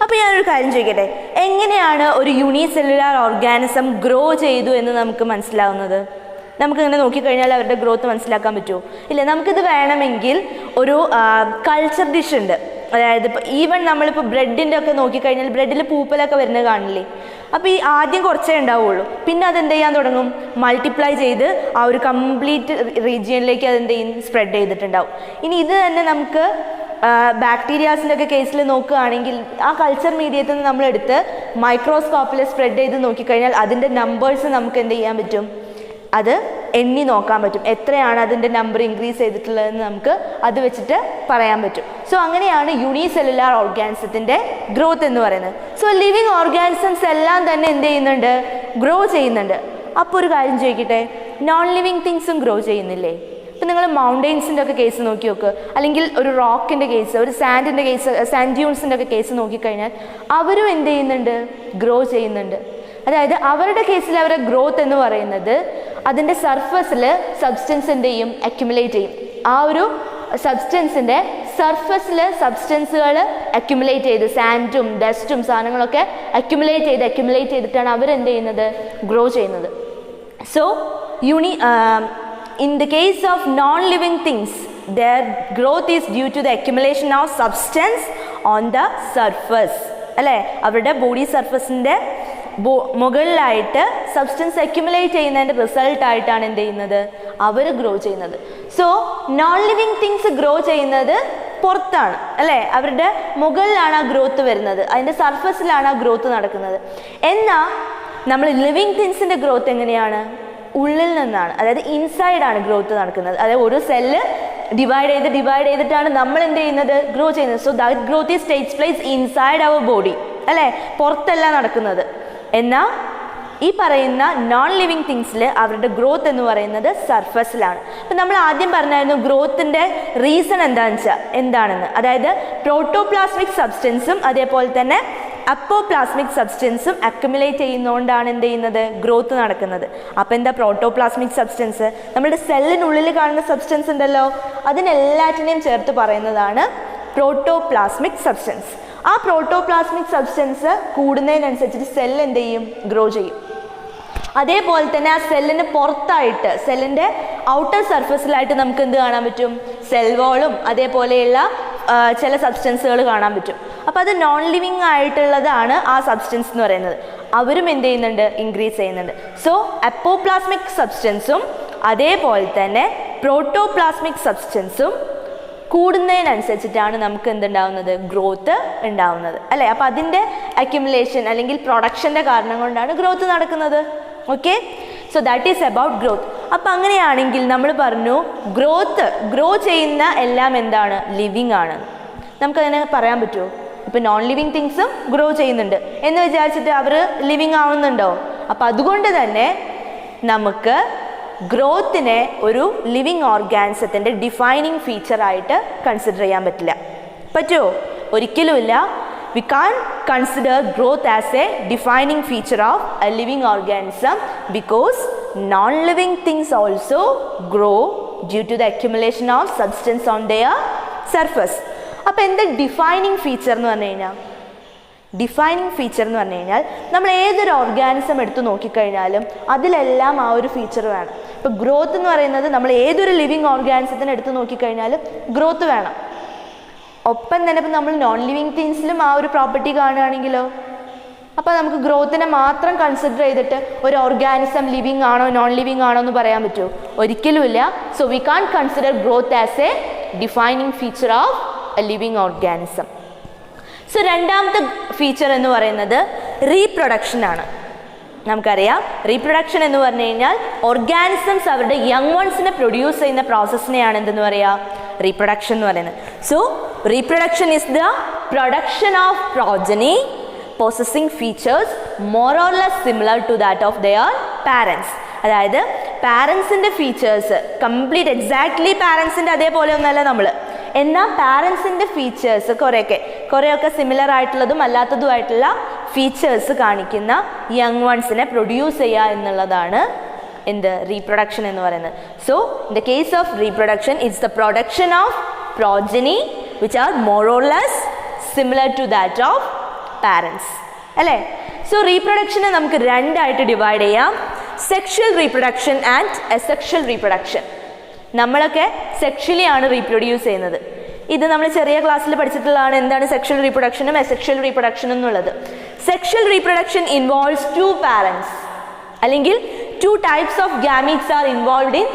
അപ്പോൾ ഞാനൊരു കാര്യം ചോദിക്കട്ടെ, എങ്ങനെയാണ് ഒരു യൂണിസെല്ലുലാർ ഓർഗാനിസം ഗ്രോ ചെയ്തു എന്ന് നമുക്ക് മനസ്സിലാവുന്നത്? നമുക്കിങ്ങനെ നോക്കിക്കഴിഞ്ഞാൽ അവരുടെ ഗ്രോത്ത് മനസ്സിലാക്കാൻ പറ്റുമോ? ഇല്ല. നമുക്കിത് വേണമെങ്കിൽ ഒരു കൾച്ചർ ഡിഷ് ഉണ്ട്. അതായത് ഇപ്പോൾ ഈവൻ നമ്മളിപ്പോൾ ബ്രെഡിൻ്റെ ഒക്കെ നോക്കിക്കഴിഞ്ഞാൽ ബ്രെഡിൽ പൂപ്പലൊക്കെ വരുന്നത് കാണില്ലേ. അപ്പോൾ ഈ ആദ്യം കുറച്ചേ ഉണ്ടാവുള്ളൂ, പിന്നെ അതെന്ത് ചെയ്യാൻ തുടങ്ങും, മൾട്ടിപ്ലൈ ചെയ്ത് ആ ഒരു കംപ്ലീറ്റ് റീജിയനിലേക്ക് അതെന്ത് ചെയ്യും, സ്പ്രെഡ് ചെയ്തിട്ടുണ്ടാവും. ഇനി ഇത് തന്നെ നമുക്ക് ബാക്ടീരിയാസിൻ്റെ ഒക്കെ കേസിൽ നോക്കുകയാണെങ്കിൽ ആ കൾച്ചർ മീഡിയത്തിൽ നിന്ന് നമ്മളെടുത്ത് മൈക്രോസ്കോപ്പിൽ സ്പ്രെഡ് ചെയ്ത് നോക്കിക്കഴിഞ്ഞാൽ അതിൻ്റെ നമ്പേഴ്സ് നമുക്ക് എന്ത് ചെയ്യാൻ പറ്റും, അത് എണ്ണി നോക്കാൻ പറ്റും. എത്രയാണ് അതിൻ്റെ നമ്പർ ഇൻക്രീസ് ചെയ്തിട്ടുള്ളതെന്ന് നമുക്ക് അത് വെച്ചിട്ട് പറയാൻ പറ്റും. സോ അങ്ങനെയാണ് യൂണിസെല്ലുലാർ ഓർഗാനിസത്തിൻ്റെ ഗ്രോത്ത് എന്ന് പറയുന്നത്. സോ ലിവിങ് ഓർഗാനിസംസ് എല്ലാം തന്നെ എന്ത് ചെയ്യുന്നുണ്ട്, ഗ്രോ ചെയ്യുന്നുണ്ട്. അപ്പോൾ ഒരു കാര്യം ചോദിക്കട്ടെ, നോൺ ലിവിങ് തിങ്സും ഗ്രോ ചെയ്യുന്നില്ലേ? ഇപ്പം നിങ്ങൾ മൗണ്ടെയ്ൻസിൻ്റെ ഒക്കെ കേസ് നോക്കി നോക്ക്, അല്ലെങ്കിൽ ഒരു റോക്കിൻ്റെ കേസ്, ഒരു സാൻഡിൻ്റെ കേസ്, സാൻഡ് ഡ്യൂൺസിൻ്റെ ഒക്കെ കേസ് നോക്കിക്കഴിഞ്ഞാൽ അവരും എന്ത് ചെയ്യുന്നുണ്ട്, ഗ്രോ ചെയ്യുന്നുണ്ട്. അതായത് അവരുടെ കേസിൽ അവരുടെ ഗ്രോത്ത് എന്ന് പറയുന്നത് അതിൻ്റെ സർഫസിൽ സബ്സ്റ്റൻസ് എന്ത് ചെയ്യും, അക്യുമുലേറ്റ് ചെയ്യും. ആ ഒരു സബ്സ്റ്റൻസിൻ്റെ സർഫസിൽ സബ്സ്റ്റൻസുകൾ അക്യുമുലേറ്റ് ചെയ്ത് സാൻഡും ഡസ്റ്റും സാധനങ്ങളൊക്കെ അക്യുമുലേറ്റ് ചെയ്തിട്ടാണ് അവരെന്ത് ചെയ്യുന്നത്, ഗ്രോ ചെയ്യുന്നത്. So in the case of non-living things, their growth is due to the accumulation of substance on the surface. അല്ലേ, അവരുടെ ബോഡി സർഫസിൻ്റെ മുകളിലായിട്ട് സബ്സ്റ്റൻസ് അക്യുമുലേറ്റ് ചെയ്യുന്നതിൻ്റെ റിസൾട്ടായിട്ടാണ് എന്ത് ചെയ്യുന്നത്, അവർ ഗ്രോ ചെയ്യുന്നത്. So non living things grow ചെയ്യുന്നത് പുറത്താണ് അല്ലേ, അവരുടെ മുകളിലാണ് ആ ഗ്രോത്ത് വരുന്നത്, അതിൻ്റെ സർഫസിലാണ് ആ ഗ്രോത്ത് നടക്കുന്നത്. എന്നാൽ നമ്മൾ ലിവിങ് തിങ്സിൻ്റെ ഗ്രോത്ത് എങ്ങനെയാണ്? ഉള്ളിൽ നിന്നാണ്, അതായത് ഇൻസൈഡാണ് ഗ്രോത്ത് നടക്കുന്നത്. അതായത് ഒരു സെല്ല് ഡിവൈഡ് ചെയ്തിട്ടാണ് നമ്മൾ എന്ത് ചെയ്യുന്നത്? ഗ്രോ ചെയ്യുന്നത്. So that growth is takes place inside our body അല്ലേ, പുറത്തല്ല നടക്കുന്നത്. എന്നാൽ ഈ പറയുന്ന നോൺ ലിവിങ് തിങ്സിൽ അവരുടെ ഗ്രോത്ത് എന്ന് പറയുന്നത് സർഫസിലാണ്. അപ്പം നമ്മൾ ആദ്യം പറഞ്ഞായിരുന്നു ഗ്രോത്തിൻ്റെ റീസൺ എന്താണെന്ന്, അതായത് പ്രോട്ടോപ്ലാസ്മിക് സബ്സ്റ്റൻസും അതേപോലെ തന്നെ അപ്പോപ്ലാസ്മിക് സബ്സ്റ്റൻസും അക്യുമുലേറ്റ് ചെയ്യുന്നതുകൊണ്ടാണ് എന്ത് ചെയ്യുന്നത്? ഗ്രോത്ത് നടക്കുന്നത്. അപ്പോൾ എന്താ പ്രോട്ടോപ്ലാസ്മിക് സബ്സ്റ്റൻസ്? നമ്മുടെ സെല്ലിനുള്ളിൽ കാണുന്ന സബ്സ്റ്റൻസ് ഉണ്ടല്ലോ, അതിനെല്ലാറ്റിനെയും ചേർത്ത് പറയുന്നതാണ് പ്രോട്ടോപ്ലാസ്മിക് സബ്സ്റ്റൻസ്. ആ പ്രോട്ടോപ്ലാസ്മിക് സബ്സ്റ്റൻസ് കൂടുന്നതിനനുസരിച്ചിട്ട് സെല്ല് എന്ത് ചെയ്യും? ഗ്രോ ചെയ്യും. അതേപോലെ തന്നെ ആ സെല്ലിന് പുറത്തായിട്ട്, സെല്ലിൻ്റെ ഔട്ടർ സർഫസിലായിട്ട് നമുക്ക് എന്ത് കാണാൻ പറ്റും? സെൽ വാളും അതേപോലെയുള്ള ചില സബ്സ്റ്റൻസുകൾ കാണാൻ പറ്റും. അപ്പോൾ അത് നോൺ ലിവിങ് ആയിട്ടുള്ളതാണ് ആ സബ്സ്റ്റൻസ് എന്ന് പറയുന്നത്. അവരും എന്ത് ചെയ്യുന്നുണ്ട്? ഇൻക്രീസ് ചെയ്യുന്നുണ്ട്. സോ അപ്പോപ്ലാസ്മിക് സബ്സ്റ്റൻസും അതേപോലെ തന്നെ പ്രോട്ടോപ്ലാസ്മിക് സബ്സ്റ്റൻസും കൂടുന്നതിനനുസരിച്ചിട്ടാണ് നമുക്ക് എന്തുണ്ടാവുന്നത്? ഗ്രോത്ത് ഉണ്ടാവുന്നത് അല്ലേ. അപ്പോൾ അതിൻ്റെ അക്യുമുലേഷൻ അല്ലെങ്കിൽ പ്രൊഡക്ഷൻ്റെ കാരണം കൊണ്ടാണ് ഗ്രോത്ത് നടക്കുന്നത്. Okay, so that is about growth. അപ്പം അങ്ങനെയാണെങ്കിൽ നമ്മൾ പറഞ്ഞു ഗ്രോ ചെയ്യുന്ന എല്ലാം എന്താണ്? ലിവിങ് ആണ്. നമുക്കതിനെ പറയാൻ പറ്റുമോ? ഇപ്പം നോൺ ലിവിങ് തിങ്സും ഗ്രോ ചെയ്യുന്നുണ്ട് എന്ന് വിചാരിച്ചിട്ട് അവർ ലിവിങ് ആവുന്നുണ്ടോ? അപ്പം അതുകൊണ്ട് തന്നെ നമുക്ക് ഗ്രോത്തിനെ ഒരു ലിവിങ് ഓർഗാനിസത്തിൻ്റെ ഡിഫൈനിങ് ഫീച്ചറായിട്ട് കൺസിഡർ ചെയ്യാൻ പറ്റുമോ? ഒരിക്കലുമില്ല. We can't consider growth as a defining feature of a living organism because non-living things also grow due to the accumulation of substance on their surface. അപ്പോൾ എന്താ ഡിഫൈനിങ് ഫീച്ചർ എന്ന് പറഞ്ഞു കഴിഞ്ഞാൽ? Defining feature എന്ന് പറഞ്ഞു കഴിഞ്ഞാൽ നമ്മൾ ഏതൊരു ഓർഗാനിസം എടുത്ത് നോക്കിക്കഴിഞ്ഞാലും അതിലെല്ലാം ആ ഒരു ഫീച്ചർ വേണം. ഇപ്പോൾ ഗ്രോത്ത് എന്ന് പറയുന്നത് നമ്മൾ ഏതൊരു ലിവിങ് ഓർഗാനിസത്തിന് എടുത്ത് നോക്കിക്കഴിഞ്ഞാലും ഗ്രോത്ത് വേണം. ഒപ്പം തന്നെ ഇപ്പം നമ്മൾ നോൺ ലിവിങ് തിങ്സിലും ആ ഒരു പ്രോപ്പർട്ടി കാണുകയാണെങ്കിലോ, അപ്പോൾ നമുക്ക് ഗ്രോത്തിനെ മാത്രം കൺസിഡർ ചെയ്തിട്ട് ഒരു ഓർഗാനിസം ലിവിങ് ആണോ നോൺ ലിവിങ് ആണോ എന്ന് പറയാൻ പറ്റുമോ? ഒരിക്കലുമില്ല. So we can consider growth as a defining feature of a living organism. So രണ്ടാമത്തെ ഫീച്ചർ എന്ന് പറയുന്നത് റീപ്രൊഡക്ഷൻ ആണ്. നമുക്കറിയാം റീപ്രൊഡക്ഷൻ എന്ന് പറഞ്ഞു കഴിഞ്ഞാൽ ഓർഗാനിസംസ് അവരുടെ യങ് വൺസിനെ പ്രൊഡ്യൂസ് ചെയ്യുന്ന പ്രോസസ്സിനെയാണ് എന്തെന്ന് പറയുക? റീപ്രൊഡക്ഷൻ എന്ന് പറയുന്നത്. So reproduction is the production of progeny possessing features more or less similar to that of their parents. അതായത് പാരൻസിൻ്റെ ഫീച്ചേഴ്സ് കംപ്ലീറ്റ് എക്സാക്ട്ലി പാരൻസിൻ്റെ അതേപോലെ ഒന്നല്ല നമ്മൾ, എന്നാൽ പാരൻസിൻ്റെ ഫീച്ചേഴ്സ് കുറേയൊക്കെ സിമിലർ ആയിട്ടുള്ളതും അല്ലാത്തതുമായിട്ടുള്ള ഫീച്ചേഴ്സ് കാണിക്കുന്ന യങ് വൺസിനെ പ്രൊഡ്യൂസ് ചെയ്യുക എന്നുള്ളതാണ് എന്ത്? റീപ്രൊഡക്ഷൻ എന്ന് പറയുന്നത്. So in the case of reproduction it's the production of progeny which are more or less similar to that of parents അല്ലേ. സോ റീപ്രൊഡക്ഷനെ നമുക്ക് രണ്ടായിട്ട് ഡിവൈഡ് ചെയ്യാം, sexual reproduction and asexual reproduction. നമ്മളൊക്കെ സെക്ഷലി ആണ് റീപ്രൊഡ്യൂസ് ചെയ്യുന്നത്. ഇത് നമ്മൾ ചെറിയ ക്ലാസ്സിൽ പഠിച്ചിട്ടുള്ളതാണ് എന്താണ് സെക്ഷൽ റീപ്രൊഡക്ഷനും അസെക്ഷൽ റീപ്രൊഡക്ഷനും എന്നുള്ളത്. Sexual reproduction involves two parents അല്ലെങ്കിൽ two types of gametes are involved in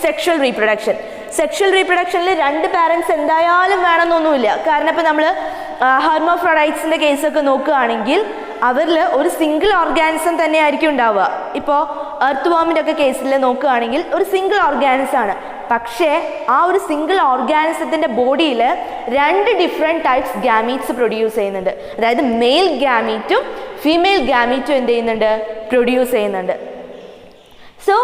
sexual reproduction. Sexual റീപ്രൊഡക്ഷനിൽ രണ്ട് പാരൻസ് എന്തായാലും വേണമെന്നൊന്നുമില്ല. കാരണം ഇപ്പോൾ നമ്മൾ ഹെർമോഫ്രോഡൈറ്റ്സിൻ്റെ കേസൊക്കെ നോക്കുകയാണെങ്കിൽ അവരിൽ ഒരു സിംഗിൾ ഓർഗാനിസം തന്നെ ആയിരിക്കും ഉണ്ടാവുക. ഇപ്പോൾ എർത്ത് വോമിൻ്റെ ഒക്കെ കേസിൽ നോക്കുകയാണെങ്കിൽ ഒരു സിംഗിൾ ഓർഗാനിസമാണ്. പക്ഷേ ആ ഒരു സിംഗിൾ ഓർഗാനിസത്തിൻ്റെ ബോഡിയിൽ രണ്ട് ഡിഫറെൻറ്റ് ടൈപ്സ് ഗാമീറ്റ്സ് പ്രൊഡ്യൂസ് ചെയ്യുന്നുണ്ട്. അതായത് മെയിൽ ഗാമീറ്റും ഫീമെയിൽ ഗാമീറ്റും എന്ത് ചെയ്യുന്നുണ്ട്? പ്രൊഡ്യൂസ് ചെയ്യുന്നുണ്ട്. സോ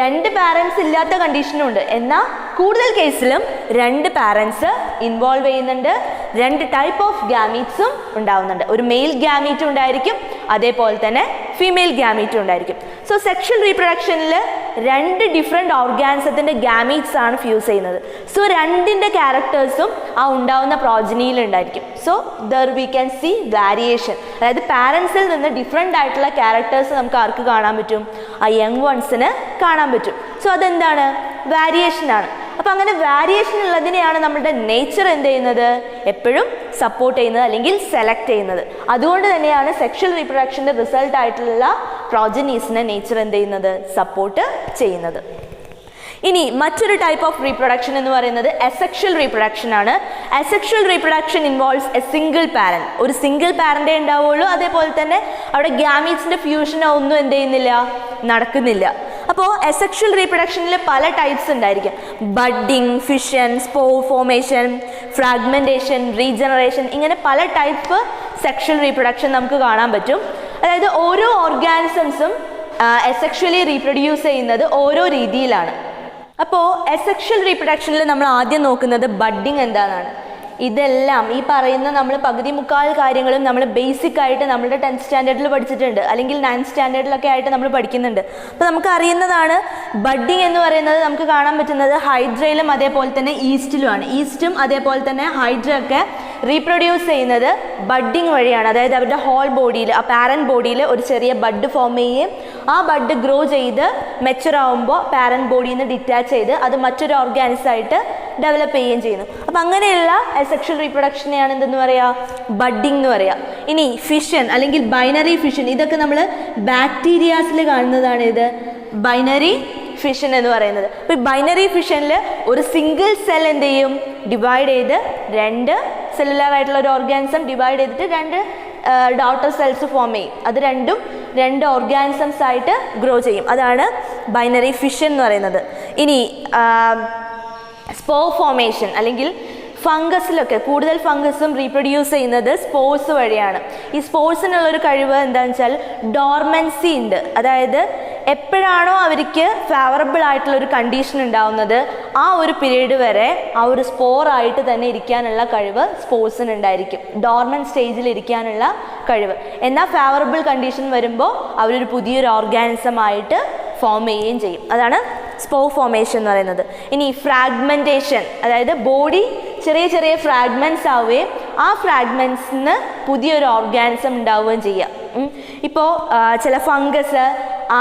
രണ്ട് പാരൻസ് ഇല്ലാത്ത കണ്ടീഷനും ഉണ്ട്, എന്നാൽ കൂടുതൽ കേസിലും രണ്ട് പാരൻസ് ഇൻവോൾവ് ചെയ്യുന്നുണ്ട്, രണ്ട് ടൈപ്പ് ഓഫ് ഗാമീറ്റ്സും ഉണ്ടാവുന്നുണ്ട്. ഒരു മെയിൽ ഗാമീറ്റും ഉണ്ടായിരിക്കും, അതേപോലെ തന്നെ ഫീമെയിൽ ഗാമീറ്റും ഉണ്ടായിരിക്കും. സോ സെക്ഷൽ റീപ്രൊഡക്ഷനിൽ രണ്ട് ഡിഫറെൻറ്റ് ഓർഗാനിസത്തിൻ്റെ ഗാമീറ്റ്സ് ആണ് ഫ്യൂസ് ചെയ്യുന്നത്. സോ രണ്ടിൻ്റെ ക്യാരക്ടേഴ്സും ആ ഉണ്ടാവുന്ന പ്രോജനിയിൽ ഉണ്ടായിരിക്കും. So there we can see variation. അതായത് പാരൻസിൽ നിന്ന് ഡിഫറെൻ്റ് ആയിട്ടുള്ള ക്യാരക്ടേഴ്സ് നമുക്ക് ആർക്ക് കാണാൻ പറ്റും? ആ യങ് വൺസിന് കാണാൻ പറ്റും. സോ അതെന്താണ്? വാരിയേഷനാണ്. അപ്പോൾ അങ്ങനെ വാരിയേഷൻ ഉള്ളതിനെയാണ് നമ്മുടെ നേച്ചർ എന്ത് ചെയ്യുന്നത്? എപ്പോഴും സപ്പോർട്ട് ചെയ്യുന്നത് അല്ലെങ്കിൽ സെലക്ട് ചെയ്യുന്നത്. അതുകൊണ്ട് തന്നെയാണ് സെക്ഷൽ റീപ്രൊഡക്ഷൻ്റെ റിസൾട്ട് ആയിട്ടുള്ള പ്രോജനീസിനെ നേച്ചർ എന്ത് ചെയ്യുന്നത്? സപ്പോർട്ട് ചെയ്യുന്നത്. ഇനി മറ്റൊരു ടൈപ്പ് ഓഫ് റീപ്രൊഡക്ഷൻ എന്ന് പറയുന്നത് അസെക്ഷൽ റീപ്രൊഡക്ഷൻ ആണ്. Asexual reproduction involves A single parent. ഒരു സിംഗിൾ പാരന്റേ ഉണ്ടാവുള്ളൂ. അതേപോലെ തന്നെ അവിടെ ഗ്യാമീറ്റ്സിന്റെ ഫ്യൂഷനോ ഒന്നും എന്ത് ചെയ്യുന്നില്ല, നടക്കുന്നില്ല. അപ്പോൾ അസെക്ഷൽ റീപ്രൊഡക്ഷനിൽ പല ടൈപ്സ് ഉണ്ടായിരിക്കും. Budding, fission, spore formation, fragmentation, regeneration, ഇങ്ങനെ പല ടൈപ്പ് സെക്ഷൽ റീപ്രൊഡക്ഷൻ നമുക്ക് കാണാൻ പറ്റും. അതായത് ഓരോ ഓർഗാനിസംസും അസെക്ഷലി റീപ്രൊഡ്യൂസ് ചെയ്യുന്നത് ഓരോ രീതിയിലാണ്. അപ്പോൾ അസെക്ഷൽ റീപ്രൊഡക്ഷനിൽ നമ്മൾ ആദ്യം നോക്കുന്നത് ബഡ്ഡിങ് എന്താണെന്നാണ്. ഇതെല്ലാം ഈ പറയുന്ന നമ്മൾ പകുതി മുക്കാൽ കാര്യങ്ങളും നമ്മൾ ബേസിക് ആയിട്ട് നമ്മുടെ 10th സ്റ്റാൻഡേർഡിൽ പഠിച്ചിട്ടുണ്ട്, അല്ലെങ്കിൽ 9th സ്റ്റാൻഡേർഡിലൊക്കെ ആയിട്ട് നമ്മൾ പഠിക്കുന്നുണ്ട്. അപ്പോൾ നമുക്ക് അറിയുന്നതാണ് ബഡ്ഡിങ് എന്ന് പറയുന്നത്. നമുക്ക് കാണാൻ പറ്റുന്നത് ഹൈഡ്രയിലും അതേപോലെ തന്നെ ഈസ്റ്റിലുമാണ്. ഈസ്റ്റും അതേപോലെ തന്നെ ഹൈഡ്ര ഒക്കെ റീപ്രൊഡ്യൂസ് ചെയ്യുന്നത് ബഡ്ഡിങ് വഴിയാണ്. അതായത് അവരുടെ ഹോൾ ബോഡിയിൽ, ആ പാരന്റ് ബോഡിയിൽ ഒരു ചെറിയ ബഡ് ഫോം ചെയ്യുകയും ആ ബഡ് ഗ്രോ ചെയ്ത് മെച്ചുർ ആവുമ്പോൾ പാരന്റ് ബോഡിയിൽ നിന്ന് ഡിറ്റാച്ച് ചെയ്ത് അത് മറ്റൊരു ഓർഗാനിസമായിട്ട് ഡെവലപ്പ് ചെയ്യുകയും ചെയ്യുന്നു. അപ്പം അങ്ങനെയുള്ള സെക്ഷൽ റീപ്രൊഡക്ഷനെയാണ് എന്തെന്ന് പറയുക, ബഡ്ഡിംഗ് എന്ന് പറയുക. ഇനി ഫിഷൻ അല്ലെങ്കിൽ ബൈനറി ഫിഷൻ, ഇതൊക്കെ നമ്മൾ ബാക്ടീരിയാസിൽ കാണുന്നതാണ്. ഇത് ബൈനറി ഫിഷൻ എന്ന് പറയുന്നത്. അപ്പോൾ ഈ ബൈനറി ഫിഷനിൽ ഒരു സിംഗിൾ സെൽ എന്ത് ചെയ്യും, ഡിവൈഡ് ചെയ്ത് രണ്ട് സെല്ലുലാർ ആയിട്ടുള്ള ഒരു ഓർഗാനിസം ഡിവൈഡ് ചെയ്തിട്ട് രണ്ട് ഡോട്ടർ സെൽസ് ഫോം ചെയ്യും. അത് രണ്ടും രണ്ട് ഓർഗാനിസംസ് ആയിട്ട് ഗ്രോ ചെയ്യും. അതാണ് ബൈനറി ഫിഷൻ എന്ന് പറയുന്നത്. ഇനി സ്പോർ ഫോർമേഷൻ അല്ലെങ്കിൽ ഫംഗസിലൊക്കെ കൂടുതൽ ഫംഗസും റീപ്രൊഡ്യൂസ് ചെയ്യുന്നത് സ്പോർസ് വഴിയാണ്. ഈ സ്പോർസിനുള്ളൊരു കഴിവ് എന്താണെന്ന് വെച്ചാൽ ഡോർമൻസി ഉണ്ട്. അതായത് എപ്പോഴാണോ അവർക്ക് ഫേവറബിൾ ആയിട്ടുള്ള ഒരു കണ്ടീഷൻ ഉണ്ടാവുന്നത് ആ ഒരു പീരീഡ് വരെ ആ ഒരു സ്പോറായിട്ട് തന്നെ ഇരിക്കാനുള്ള കഴിവ് സ്പോർസിന് ഉണ്ടായിരിക്കും. ഡോർമൻ സ്റ്റേജിൽ ഇരിക്കാനുള്ള കഴിവ്. എന്നാൽ ഫേവറബിൾ കണ്ടീഷൻ വരുമ്പോൾ അവരൊരു പുതിയൊരു ഓർഗാനിസമായിട്ട് ഫോം ചെയ്യുകയും ചെയ്യും. അതാണ് സ്പോർ ഫോർമേഷൻ എന്ന് പറയുന്നത്. ഇനി ഫ്രാഗ്മെൻറ്റേഷൻ, അതായത് ബോഡി ചെറിയ ചെറിയ ഫ്രാഗ്മെൻറ്റ്സ് ആവുകയും ആ ഫ്രാഗ്മെൻറ്റ്സിൽ നിന്ന് പുതിയൊരു ഓർഗാനിസം ഉണ്ടാവുകയും ചെയ്യാം. ഇപ്പോൾ ചില ഫംഗസ്,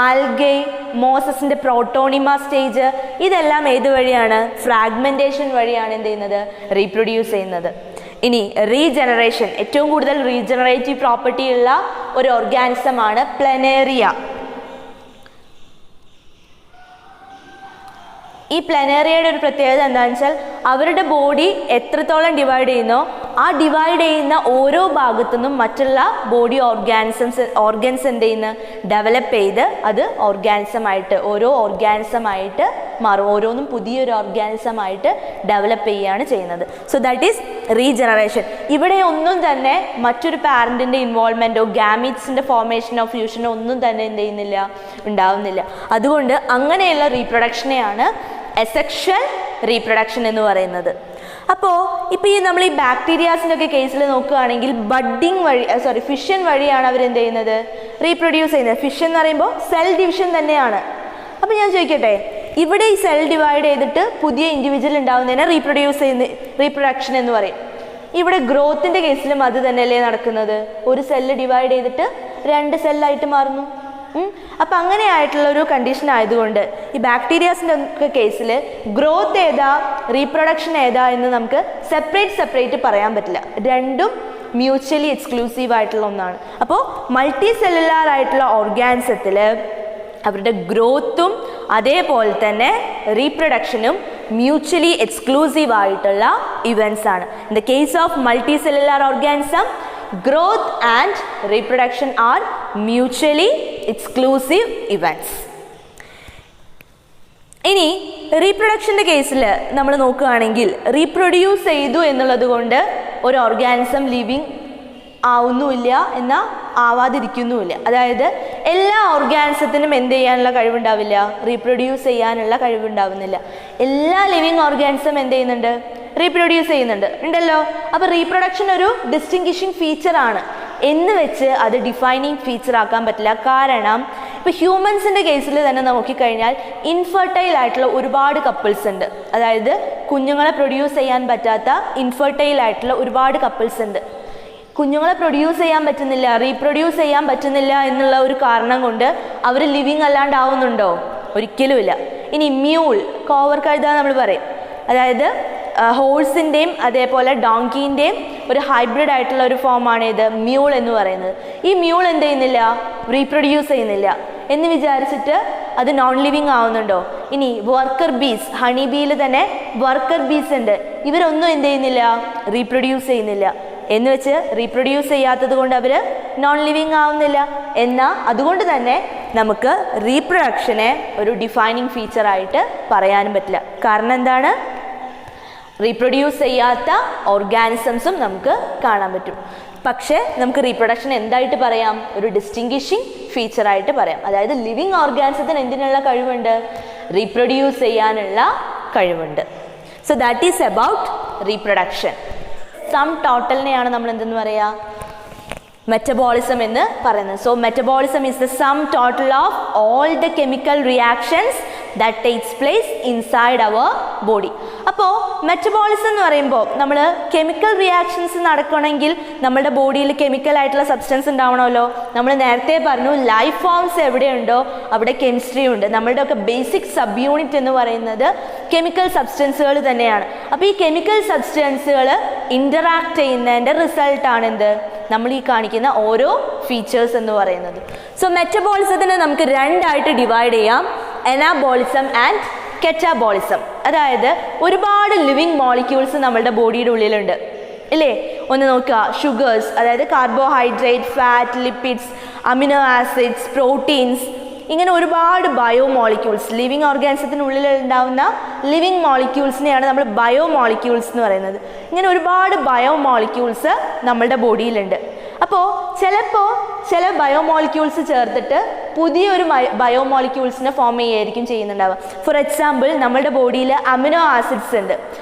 ആൽഗെ, മോസസിൻ്റെ പ്രോട്ടോണിമ സ്റ്റേജ്, ഇതെല്ലാം ഏത് വഴിയാണ്, ഫ്രാഗ്മെൻറ്റേഷൻ വഴിയാണ് എന്ത് ചെയ്യുന്നത്, റീപ്രൊഡ്യൂസ് ചെയ്യുന്നത്. ഇനി റീജനറേഷൻ, ഏറ്റവും കൂടുതൽ റീജനറേറ്റീവ് പ്രോപ്പർട്ടി ഉള്ള ഒരു ഓർഗാനിസമാണ് പ്ലനേറിയ. ഈ പ്ലനേറിയയുടെ ഒരു പ്രത്യേകത എന്താണെന്ന് വെച്ചാൽ അവരുടെ ബോഡി എത്രത്തോളം ഡിവൈഡ് ചെയ്യുന്നോ ആ ഡിവൈഡ് ചെയ്യുന്ന ഓരോ ഭാഗത്തു നിന്നും മറ്റുള്ള ബോഡി ഓർഗൻസ് എന്ത് ചെയ്യുന്ന ഡെവലപ്പ് ചെയ്ത് അത് ഓർഗാനിസമായിട്ട് ഓരോ ഓർഗാനിസമായിട്ട് മാറും. ഓരോന്നും പുതിയൊരു ഓർഗാനിസമായിട്ട് ഡെവലപ്പ് ചെയ്യുകയാണ് ചെയ്യുന്നത്. So that is regeneration. ഇവിടെ ഒന്നും തന്നെ മറ്റൊരു പാരൻറ്റിൻ്റെ ഇൻവോൾവ്മെൻറ്റോ ഗാമീറ്റ്സിൻ്റെ ഫോർമേഷനോ ഫ്യൂഷനോ ഒന്നും തന്നെ എന്ത് ചെയ്യുന്നില്ല, ഉണ്ടാവുന്നില്ല. അതുകൊണ്ട് അങ്ങനെയുള്ള റീപ്രൊഡക്ഷനെയാണ് അസെക്ഷൽ റീപ്രൊഡക്ഷൻ എന്ന് പറയുന്നത്. അപ്പോൾ ഇപ്പോൾ നമ്മൾ ഈ ബാക്ടീരിയാസിൻ്റെ ഒക്കെ കേസിൽ നോക്കുകയാണെങ്കിൽ ബഡ്ഡിങ് വഴി ഫിഷൻ വഴിയാണ് അവരെന്ത് ചെയ്യുന്നത്, റീപ്രൊഡ്യൂസ് ചെയ്യുന്നത്. ഫിഷൻ എന്ന് പറയുമ്പോൾ സെൽ ഡിവിഷൻ തന്നെയാണ്. അപ്പോൾ ഞാൻ ചോദിക്കട്ടെ, ഇവിടെ ഈ സെൽ ഡിവൈഡ് ചെയ്തിട്ട് പുതിയ ഇൻഡിവിജ്വൽ ഉണ്ടാകുന്നതിനെ റീപ്രൊഡക്ഷൻ എന്ന് പറയും. ഇവിടെ ഗ്രോത്തിൻ്റെ കേസിലും അത് തന്നെയല്ലേ നടക്കുന്നത്, ഒരു സെല്ല് ഡിവൈഡ് ചെയ്തിട്ട് രണ്ട് സെല്ലായിട്ട് മാറുന്നു. അപ്പം അങ്ങനെ ആയിട്ടുള്ള ഒരു കണ്ടീഷൻ ആയതുകൊണ്ട് ഈ ബാക്ടീരിയാസിൻ്റെ ഒക്കെ കേസിൽ ഗ്രോത്ത് ഏതാ റീപ്രൊഡക്ഷൻ ഏതാ എന്ന് നമുക്ക് സെപ്പറേറ്റ് പറയാൻ പറ്റില്ല. രണ്ടും മ്യൂച്വലി എക്സ്ക്ലൂസീവ് ആയിട്ടുള്ള ഒന്നാണ്. അപ്പോൾ മൾട്ടി സെല്ലുലാർ ആയിട്ടുള്ള ഓർഗാനിസത്തിൽ അവരുടെ ഗ്രോത്തും അതേപോലെ തന്നെ റീപ്രൊഡക്ഷനും മ്യൂച്വലി എക്സ്ക്ലൂസീവ് ആയിട്ടുള്ള ഇവൻറ്റ്സ് ആണ്. In the case of multi cellular organism, growth and reproduction are mutually exclusive events. ഇനി റീപ്രൊഡക്ഷൻ്റെ കേസിൽ നമ്മൾ നോക്കുകയാണെങ്കിൽ റീപ്രൊഡ്യൂസ് ചെയ്തു എന്നുള്ളത് കൊണ്ട് ഒരു ഓർഗാനിസം ലിവിങ് ആവുന്നുമില്ല എന്നാൽ ആവാതിരിക്കുന്നുമില്ല. അതായത് എല്ലാ ഓർഗാനിസത്തിനും എന്ത് ചെയ്യാനുള്ള കഴിവുണ്ടാവില്ല, റീപ്രൊഡ്യൂസ് ചെയ്യാനുള്ള കഴിവുണ്ടാവുന്നില്ല. എല്ലാ ലിവിങ് ഓർഗാനിസം എന്ത് ചെയ്യുന്നുണ്ട്, റീപ്രൊഡ്യൂസ് ചെയ്യുന്നുണ്ട് ഉണ്ടല്ലോ. അപ്പോൾ റീപ്രൊഡക്ഷൻ ഒരു ഡിസ്റ്റിങ്വിഷിങ് ഫീച്ചറാണ് എന്ന് വെച്ച് അത് ഡിഫൈനിങ് ഫീച്ചർ ആക്കാൻ പറ്റില്ല. കാരണം ഇപ്പോൾ ഹ്യൂമൻസിൻ്റെ കേസിൽ തന്നെ നോക്കിക്കഴിഞ്ഞാൽ ഇൻഫെർട്ടൈൽ ആയിട്ടുള്ള ഒരുപാട് കപ്പിൾസ് ഉണ്ട്. അതായത് കുഞ്ഞുങ്ങളെ പ്രൊഡ്യൂസ് ചെയ്യാൻ പറ്റാത്ത ഇൻഫെർട്ടൈൽ ആയിട്ടുള്ള ഒരുപാട് കപ്പിൾസ് ഉണ്ട്. കുഞ്ഞുങ്ങളെ പ്രൊഡ്യൂസ് ചെയ്യാൻ പറ്റുന്നില്ല, റീപ്രൊഡ്യൂസ് ചെയ്യാൻ പറ്റുന്നില്ല എന്നുള്ള ഒരു കാരണം കൊണ്ട് അവർ ലിവിങ് അല്ലാണ്ടാവുന്നുണ്ടോ, ഒരിക്കലുമില്ല. ഇനി മ്യൂൾ, കോവർ കഴുത നമ്മൾ പറയും, അതായത് ഹോഴ്സിൻ്റെയും അതേപോലെ ഡോങ്കീൻ്റെയും ഒരു ഹൈബ്രിഡ് ആയിട്ടുള്ള ഒരു ഫോമാണ് ഇത് മ്യൂൾ എന്ന് പറയുന്നത്. ഈ മ്യൂൾ എന്ത് ചെയ്യുന്നില്ല, റീപ്രൊഡ്യൂസ് ചെയ്യുന്നില്ല എന്ന് വിചാരിച്ചിട്ട് അത് നോൺ ലിവിങ് ആവുന്നുണ്ടോ? ഇനി വർക്കർ ബീസ്, ഹണി ബീയിൽ തന്നെ വർക്കർ ബീസ് ഉണ്ട്, ഇവരൊന്നും എന്ത് ചെയ്യുന്നില്ല, റീപ്രൊഡ്യൂസ് ചെയ്യുന്നില്ല. എന്ന് വെച്ച് റീപ്രൊഡ്യൂസ് ചെയ്യാത്തത് കൊണ്ട് അവർ നോൺ ലിവിങ് ആവുന്നില്ല. എന്നാൽ അതുകൊണ്ട് തന്നെ നമുക്ക് റീപ്രൊഡക്ഷനെ ഒരു ഡിഫൈനിങ് ഫീച്ചറായിട്ട് പറയാനും പറ്റില്ല. കാരണം എന്താണ്? റീപ്രൊഡ്യൂസ് ചെയ്യാത്ത ഓർഗാനിസംസും നമുക്ക് കാണാൻ പറ്റും. പക്ഷേ നമുക്ക് റീപ്രൊഡക്ഷൻ എന്തായിട്ട് പറയാം? ഒരു ഡിസ്റ്റിങ്വിഷിങ് ഫീച്ചറായിട്ട് പറയാം. അതായത് ലിവിങ് ഓർഗാനിസത്തിന് എന്തിനുള്ള കഴിവുണ്ട്? റീപ്രൊഡ്യൂസ് ചെയ്യാനുള്ള കഴിവുണ്ട്. So that is about reproduction. Sum ടോട്ടലിനെയാണ് നമ്മൾ എന്തെന്ന് പറയുക? മെറ്റബോളിസം എന്ന് പറയുന്നത്. So metabolism is the sum total of all the chemical reactions that takes place inside our body. അപ്പോൾ മെറ്റബോളിസം എന്ന് പറയുമ്പോൾ നമ്മൾ കെമിക്കൽ റിയാക്ഷൻസ് നടക്കണമെങ്കിൽ നമ്മുടെ ബോഡിയിൽ കെമിക്കൽ ആയിട്ടുള്ള സബ്സ്റ്റൻസ് ഉണ്ടാവണമല്ലോ. നമ്മൾ നേരത്തെ പറഞ്ഞു ലൈഫ് ഫോംസ് എവിടെയുണ്ടോ അവിടെ കെമിസ്ട്രി ഉണ്ട്. നമ്മളുടെ ഒക്കെ ബേസിക് സബ് യൂണിറ്റ് എന്ന് പറയുന്നത് കെമിക്കൽ സബ്സ്റ്റൻസുകൾ തന്നെയാണ്. അപ്പോൾ ഈ കെമിക്കൽ സബ്സ്റ്റൻസുകൾ ഇൻ്ററാക്ട് ചെയ്യുന്നതിൻ്റെ റിസൾട്ടാണ് എന്ത്? നമ്മൾ ഈ കാണിക്കുന്ന ഓരോ ഫീച്ചേഴ്സ് എന്ന് പറയുന്നത്. സോ മെറ്റബോളിസത്തിനെ നമുക്ക് രണ്ടായിട്ട് ഡിവൈഡ് ചെയ്യാം, എനാബോളിസം ആൻഡ് കെറ്റാബോളിസം. അതായത് ഒരുപാട് ലിവിങ് മോളിക്യൂൾസ് നമ്മളുടെ ബോഡിയുടെ ഉള്ളിലുണ്ട് ഇല്ലേ? ഒന്ന് നോക്കുക, ഷുഗേഴ്സ്, അതായത് carbohydrate, fat, lipids, amino acids, proteins, ഇങ്ങനെ ഒരുപാട് ബയോ മോളിക്യൂൾസ് ലിവിങ് ഓർഗാനിസത്തിനുള്ളിൽ ഉണ്ടാവുന്ന ലിവിങ് മോളിക്യൂൾസിനെയാണ് നമ്മൾ ബയോ മോളിക്യൂൾസ് എന്ന് പറയുന്നത്. ഇങ്ങനെ ഒരുപാട് ബയോ മോളിക്യൂൾസ് നമ്മളുടെ ബോഡിയിലുണ്ട്. അപ്പോൾ ചിലപ്പോൾ ചില ബയോ മോളിക്യൂൾസ് ചേർത്തിട്ട് പുതിയൊരു ബയോ മോളിക്യൂൾസിനെ ഫോം ചെയ്യുകയായിരിക്കും ചെയ്യുന്നുണ്ടാവുക. ഫോർ എക്സാമ്പിൾ നമ്മളുടെ ബോഡിയിൽ അമിനോ ആസിഡ്സ് ഉണ്ട്.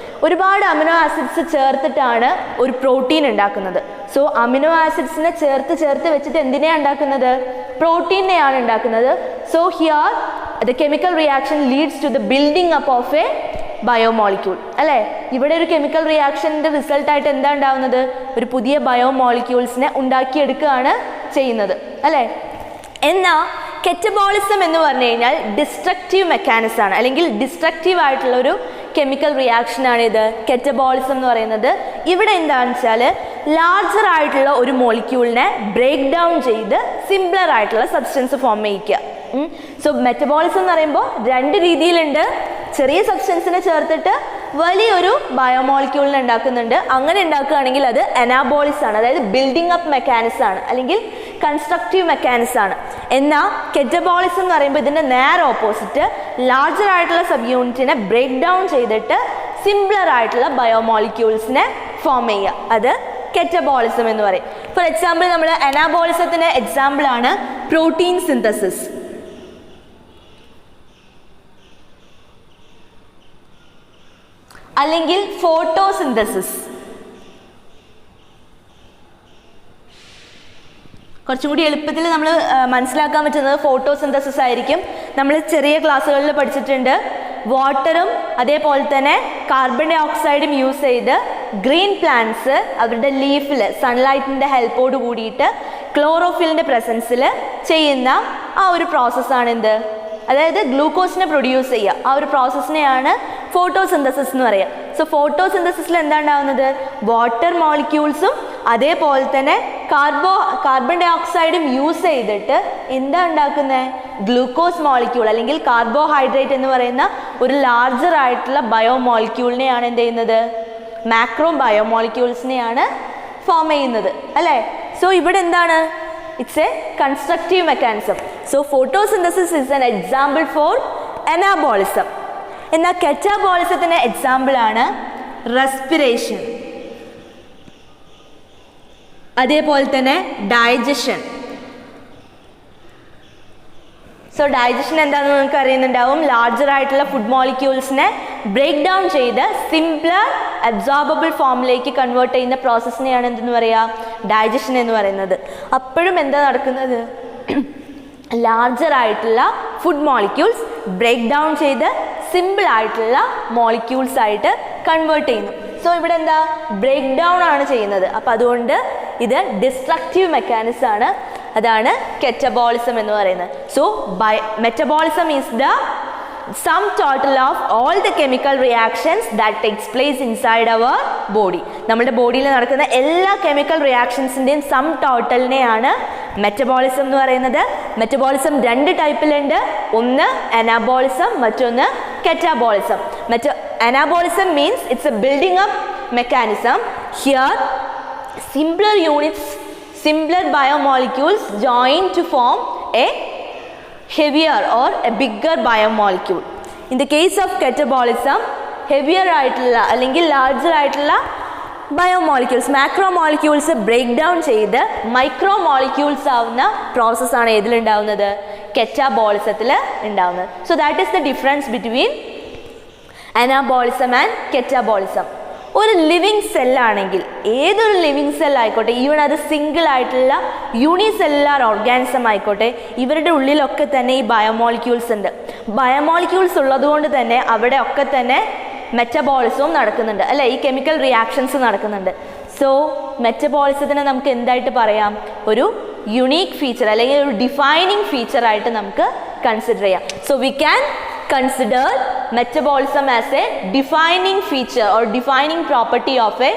ഒരുപാട് അമിനോ ആസിഡ്സ് ചേർത്തിട്ടാണ് ഒരു പ്രോട്ടീൻ ഉണ്ടാക്കുന്നത്. സോ അമിനോ ആസിഡ്സിനെ ചേർത്ത് വെച്ചിട്ട് എന്തിനെയാണ് ഉണ്ടാക്കുന്നത്? പ്രോട്ടീനെയാണ് ഉണ്ടാക്കുന്നത്. So here the chemical reaction leads to the building up of a biomolecule അല്ലേ? ഇവിടെ ഒരു കെമിക്കൽ റിയാക്ഷൻ്റെ റിസൾട്ടായിട്ട് എന്താ ഉണ്ടാവുന്നത്? ഒരു പുതിയ ബയോമോളിക്യൂൾസിനെ ഉണ്ടാക്കിയെടുക്കുകയാണ് ചെയ്യുന്നത് അല്ലേ? എന്നാൽ കെറ്റബോളിസം എന്ന് പറഞ്ഞു കഴിഞ്ഞാൽ ഡിസ്ട്രക്റ്റീവ് മെക്കാനിസം ആണ്, അല്ലെങ്കിൽ ഡിസ്ട്രക്റ്റീവ് ആയിട്ടുള്ള ഒരു കെമിക്കൽ റിയാക്ഷനാണ് ഇത് കെറ്റബോളിസം എന്ന് പറയുന്നത്. ഇവിടെ എന്താണെന്ന് വെച്ചാൽ ലാർജർ ആയിട്ടുള്ള ഒരു മോളിക്യൂളിനെ ബ്രേക്ക് ഡൗൺ ചെയ്ത് സിംപ്ലർ ആയിട്ടുള്ള സബ്സ്റ്റൻസ് ഫോം ചെയ്യിക്കുക. സോ മെറ്റബോളിസം എന്ന് പറയുമ്പോൾ രണ്ട് രീതിയിലുണ്ട്. ചെറിയ സബ്സ്റ്റൻസിനെ ചേർത്തിട്ട് വലിയൊരു ബയോമോളിക്യൂളിനെ ഉണ്ടാക്കുന്നുണ്ട്. അങ്ങനെ ഉണ്ടാക്കുകയാണെങ്കിൽ അത് എനാബോളിസ് ആണ്, അതായത് ബിൽഡിംഗ് അപ്പ് മെക്കാനിസം ആണ്, അല്ലെങ്കിൽ കൺസ്ട്രക്റ്റീവ് മെക്കാനിസം ആണ്. എന്നാൽ കെറ്റബോളിസം എന്ന് പറയുമ്പോൾ ഇതിൻ്റെ നേരെ ഓപ്പോസിറ്റ്, ലാർജർ ആയിട്ടുള്ള സബ് യൂണിറ്റിനെ ബ്രേക്ക് ഡൗൺ ചെയ്തിട്ട് സിംപ്ലർ ആയിട്ടുള്ള ബയോമോളിക്യൂൾസിനെ ഫോം ചെയ്യുക, അത് കെറ്റബോളിസം എന്ന് പറയും. ഫോർ എക്സാമ്പിൾ നമ്മൾ എനാബോളിസത്തിൻ്റെ എക്സാമ്പിളാണ് പ്രോട്ടീൻ സിന്തസിസ്. അല്ലെങ്കിൽ ഫോട്ടോസിന്തസിസ്. കുറച്ചും കൂടി എളുപ്പത്തിൽ നമ്മൾ മനസ്സിലാക്കാൻ പറ്റുന്നത് ഫോട്ടോസിന്തസിസ് ആയിരിക്കും. നമ്മൾ ചെറിയ ക്ലാസ്സുകളിൽ പഠിച്ചിട്ടുണ്ട്. വാട്ടറും അതേപോലെ തന്നെ കാർബൺ ഡൈ ഓക്സൈഡും യൂസ് ചെയ്ത് ഗ്രീൻ പ്ലാന്റ്സ് അവരുടെ ലീഫിൽ സൺലൈറ്റിൻ്റെ ഹെൽപ്പോട് കൂടിയിട്ട് ക്ലോറോഫിലിൻ്റെ പ്രസൻസിൽ ചെയ്യുന്ന ആ ഒരു പ്രോസസ്സാണ് എന്ത്? അതായത് ഗ്ലൂക്കോസിനെ പ്രൊഡ്യൂസ് ചെയ്യുക. ആ ഒരു പ്രോസസ്സിനെയാണ് ഫോട്ടോസിന്തസിസ് എന്ന് പറയുക. സോ ഫോട്ടോസിന്തസിസിൽ എന്താ ഉണ്ടാവുന്നത്? വാട്ടർ മോളിക്യൂൾസും അതേപോലെ തന്നെ കാർബൺ ഡൈ ഓക്സൈഡും യൂസ് ചെയ്തിട്ട് എന്താ ഉണ്ടാക്കുന്നത്? ഗ്ലൂക്കോസ് മോളിക്യൂൾ അല്ലെങ്കിൽ കാർബോഹൈഡ്രേറ്റ് എന്ന് പറയുന്ന ഒരു ലാർജർ ആയിട്ടുള്ള ബയോ മോളിക്യൂളിനെയാണ് എന്ത് ചെയ്യുന്നത്? മാക്രോ ബയോ മോളിക്യൂൾസിനെയാണ് ഫോം ചെയ്യുന്നത് അല്ലേ? സോ ഇവിടെ എന്താണ്? It's a constructive mechanism. So photosynthesis is an example for anabolism. എന്നാൽ കെറ്റാബോളിസത്തിൻ്റെ എക്സാമ്പിളാണ് റെസ്പിറേഷൻ, അതേപോലെ തന്നെ ഡൈജഷൻ. സോ ഡൈജഷൻ എന്താണെന്ന് നിങ്ങൾക്ക് അറിയുന്നുണ്ടാവും. ലാർജർ ആയിട്ടുള്ള ഫുഡ് മോളിക്യൂൾസിനെ ബ്രേക്ക് ഡൗൺ ചെയ്ത് സിംപ്ലർ അബ്സോർബബിൾ ഫോമിലേക്ക് കൺവേർട്ട് ചെയ്യുന്ന പ്രോസസ്സിനെയാണ് എന്തെന്ന് പറയുക? ഡൈജഷൻ എന്ന് പറയുന്നത്. അപ്പോഴും എന്താ നടക്കുന്നത്? ലാർജർ ആയിട്ടുള്ള ഫുഡ് മോളിക്യൂൾസ് ബ്രേക്ക് ഡൗൺ ചെയ്ത് സിമ്പിൾ ആയിട്ടുള്ള മോളിക്യൂൾസ് ആയിട്ട് കൺവേർട്ട് ചെയ്യുന്നു. സോ ഇവിടെ എന്താ? ബ്രേക്ക് ഡൗൺ ആണ് ചെയ്യുന്നത്. അപ്പോൾ അതുകൊണ്ട് ഇത് ഡിസ്ട്രക്റ്റീവ് മെക്കാനിസം ആണ്. അതാണ് കെറ്റബോളിസം എന്ന് പറയുന്നത്. So metabolism is the sum total of all the chemical reactions that takes place inside our body. നമ്മുടെ ബോഡിയിൽ നടക്കുന്ന എല്ലാ കെമിക്കൽ റിയാക്ഷൻസിൻ്റെയും സം ടോട്ടലിനെയാണ് മെറ്റബോളിസം എന്ന് പറയുന്നത്, മെറ്റബോളിസം രണ്ട് ടൈപ്പിലുണ്ട്. ഒന്ന് അനാബോളിസം, മറ്റൊന്ന് catabolism. Anabolism means it's a building up mechanism. Here simpler units, simpler biomolecules join to form a heavier or a bigger biomolecule. In the case of catabolism, heavier ആയിട്ടുള്ള അല്ലെങ്കിൽ larger ആയിട്ടുള്ള biomolecules, macromolecules break down ചെയ്ത് മൈക്രോമോളിക്യൂൾസ് ആവുന്ന പ്രോസസ്സാണ് ഏതിലുണ്ടാവുന്നത്? കെറ്റാബോളിസത്തിൽ ഉണ്ടാവുന്നത്. So that is the difference between anabolism and catabolism. ഒരു ലിവിങ് സെല്ലാണെങ്കിൽ, ഏതൊരു ലിവിങ് സെൽ ആയിക്കോട്ടെ, ഈവൻ അത് സിംഗിൾ ആയിട്ടുള്ള യൂണിസെല്ലുലാർ ഓർഗാനിസം ആയിക്കോട്ടെ, ഇവരുടെ ഉള്ളിലൊക്കെ തന്നെ ഈ ബയോമോളിക്യൂൾസ് ഉണ്ട്. ബയോമോളിക്യൂൾസ് ഉള്ളതുകൊണ്ട് തന്നെ അവിടെ ഒക്കെ തന്നെ മെറ്റബോളിസവും നടക്കുന്നുണ്ട് അല്ലേ, ഈ കെമിക്കൽ റിയാക്ഷൻസ് നടക്കുന്നുണ്ട്. സോ മെറ്റബോളിസത്തിനെ നമുക്ക് എന്തായിട്ട് പറയാം? ഒരു യുണീക്ക് ഫീച്ചർ അല്ലെങ്കിൽ ഒരു ഡിഫൈനിങ് ഫീച്ചറായിട്ട് നമുക്ക് കൺസിഡർ ചെയ്യാം. So we can consider metabolism as a defining feature or defining property of a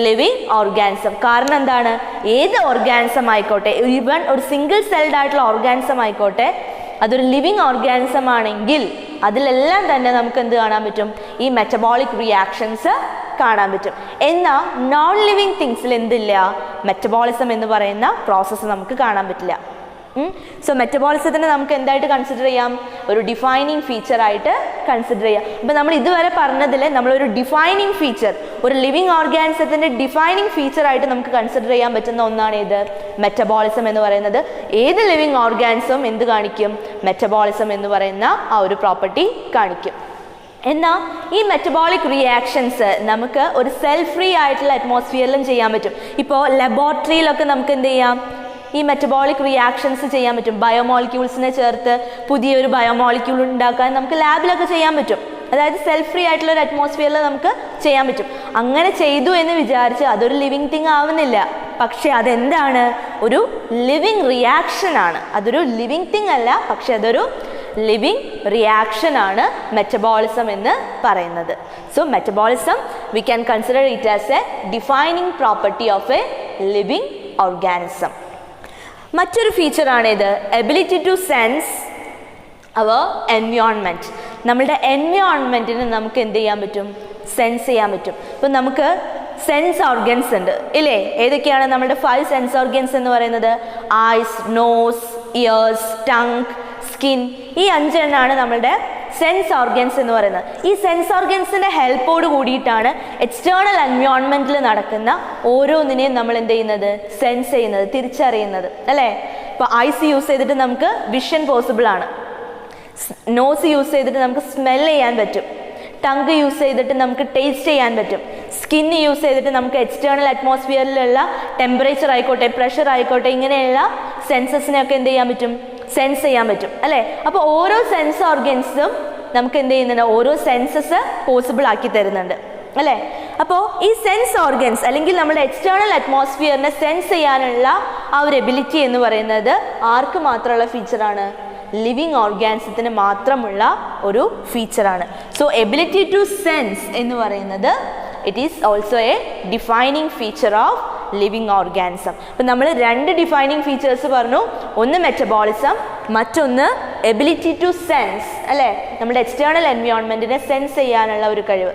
living organism. കാരണം എന്താണ്? ഏത് ഓർഗാനിസം ആയിക്കോട്ടെ, ഈവൻ ഒരു സിംഗിൾ സെൽഡ് ആയിട്ടുള്ള ഓർഗാനിസം ആയിക്കോട്ടെ, അതൊരു ലിവിങ് ഓർഗാനിസം ആണെങ്കിൽ അതിലെല്ലാം തന്നെ നമുക്ക് എന്ത് കാണാൻ പറ്റും? ഈ മെറ്റബോളിക് റിയാക്ഷൻസ് കാണാൻ പറ്റും. എന്നാൽ നോൺ ലിവിങ് തിങ്സിൽ എന്തില്ല? മെറ്റബോളിസം എന്ന് പറയുന്ന പ്രോസസ്സ് നമുക്ക് കാണാൻ പറ്റില്ല. സോ മെറ്റബോളിസത്തിനെ നമുക്ക് എന്തായിട്ട് കൺസിഡർ ചെയ്യാം? ഒരു ഡിഫൈനിങ് ഫീച്ചറായിട്ട് കൺസിഡർ ചെയ്യാം. അപ്പോൾ നമ്മൾ ഇതുവരെ പറഞ്ഞതിൽ നമ്മളൊരു ഡിഫൈനിങ് ഫീച്ചർ, ഒരു ലിവിങ് ഓർഗാനിസത്തിൻ്റെ ഡിഫൈനിങ് ഫീച്ചറായിട്ട് നമുക്ക് കൺസിഡർ ചെയ്യാൻ പറ്റുന്ന ഒന്നാണ് ഏത്? മെറ്റബോളിസം എന്ന് പറയുന്നത്. ഏത് ലിവിങ് ഓർഗാനിസവും എന്ത് കാണിക്കും? മെറ്റബോളിസം എന്ന് പറയുന്ന ആ ഒരു പ്രോപ്പർട്ടി കാണിക്കും. എന്നാൽ ഈ മെറ്റബോളിക് റിയാക്ഷൻസ് നമുക്ക് ഒരു സെൽ ഫ്രീ ആയിട്ടുള്ള അറ്റ്മോസ്ഫിയറിലും ചെയ്യാൻ പറ്റും. ഇപ്പോൾ ലബോറട്ടറിയിലൊക്കെ നമുക്ക് എന്ത് ചെയ്യാം? ഈ മെറ്റബോളിക് റിയാക്ഷൻസ് ചെയ്യാൻ പറ്റും. ബയോമോളിക്യൂൾസിനെ ചേർത്ത് പുതിയൊരു ബയോമോളിക്യൂൾ ഉണ്ടാക്കാൻ നമുക്ക് ലാബിലൊക്കെ ചെയ്യാൻ പറ്റും. അതായത് സെൽഫ് ഫ്രീ ആയിട്ടുള്ള ഒരു അറ്റ്മോസ്ഫിയറിൽ നമുക്ക് ചെയ്യാൻ പറ്റും. അങ്ങനെ ചെയ്തു എന്ന് വിചാരിച്ച് അതൊരു ലിവിങ് തിങ് ആവുന്നില്ല. പക്ഷേ അതെന്താണ്? ഒരു ലിവിങ് റിയാക്ഷൻ ആണ്. അതൊരു ലിവിങ് തിങ് അല്ല, പക്ഷെ അതൊരു ലിവിങ് റിയാക്ഷൻ ആണ് മെറ്റബോളിസം എന്ന് പറയുന്നത്. So metabolism we can consider it as a defining property of a living organism. മറ്റൊരു ഫീച്ചറാണിത്, ability to sense our environment. നമ്മളുടെ എൻവയോൺമെൻറ്റിന് നമുക്ക് എന്ത് ചെയ്യാൻ പറ്റും? സെൻസ് ചെയ്യാൻ പറ്റും. ഇപ്പം നമുക്ക് സെൻസ് ഓർഗൻസ് ഉണ്ട് ഇല്ലേ? ഏതൊക്കെയാണ് നമ്മുടെ 5 സെൻസ് ഓർഗൻസ് എന്ന് പറയുന്നത്? Eyes, nose, ears, tongue, skin. ഈ 5 എണ്ണമാണ് നമ്മളുടെ സെൻസ് ഓർഗൻസ് എന്ന് പറയുന്നത്. ഈ സെൻസ് ഓർഗൻസിൻ്റെ ഹെൽപ്പോട് കൂടിയിട്ടാണ് എക്സ്റ്റേണൽ എൻവയോൺമെൻറ്റിൽ നടക്കുന്ന ഓരോന്നിനെയും നമ്മൾ എന്ത് ചെയ്യുന്നത്? സെൻസ് ചെയ്യുന്നത്, തിരിച്ചറിയുന്നത് അല്ലേ? ഇപ്പോൾ ഐസ് യൂസ് ചെയ്തിട്ട് നമുക്ക് വിഷൻ പോസിബിൾ ആണ്. നോസ് യൂസ് ചെയ്തിട്ട് നമുക്ക് സ്മെൽ ചെയ്യാൻ പറ്റും. ടങ്ക് യൂസ് ചെയ്തിട്ട് നമുക്ക് ടേസ്റ്റ് ചെയ്യാൻ പറ്റും. സ്കിന്ന് യൂസ് ചെയ്തിട്ട് നമുക്ക് എക്സ്റ്റേണൽ അറ്റ്മോസ്ഫിയറിലുള്ള ടെമ്പറേച്ചർ ആയിക്കോട്ടെ, പ്രഷർ ആയിക്കോട്ടെ, ഇങ്ങനെയുള്ള സെൻസസിനെയൊക്കെ എന്ത് ചെയ്യാൻ പറ്റും? സെൻസ് ചെയ്യാൻ പറ്റും അല്ലേ? അപ്പോൾ ഓരോ സെൻസ് ഓർഗൻസും നമുക്ക് എന്ത് ചെയ്യുന്നുണ്ട്? ഓരോ സെൻസസ് പോസിബിൾ ആക്കി തരുന്നുണ്ട് അല്ലേ? അപ്പോൾ ഈ സെൻസ് ഓർഗൻസ് അല്ലെങ്കിൽ നമ്മുടെ എക്സ്റ്റേണൽ അറ്റ്മോസ്ഫിയറിനെ സെൻസ് ചെയ്യാനുള്ള ആ ഒരു എബിലിറ്റി എന്ന് പറയുന്നത് ആർക്ക് മാത്രമുള്ള ഫീച്ചറാണ്? ലിവിങ് ഓർഗാനിസത്തിന് മാത്രമുള്ള ഒരു ഫീച്ചറാണ്. സോ എബിലിറ്റി ടു സെൻസ് എന്ന് പറയുന്നത് it is also A defining feature of living organism. അപ്പം നമ്മൾ 2 ഡിഫൈനിങ് ഫീച്ചേഴ്സ് പറഞ്ഞു. ഒന്ന് മെറ്റബോളിസം, മറ്റൊന്ന് എബിലിറ്റി ടു സെൻസ് അല്ലേ? നമ്മുടെ എക്സ്റ്റേണൽ എൻവയോൺമെൻറ്റിനെ സെൻസ് ചെയ്യാനുള്ള ഒരു കഴിവ്.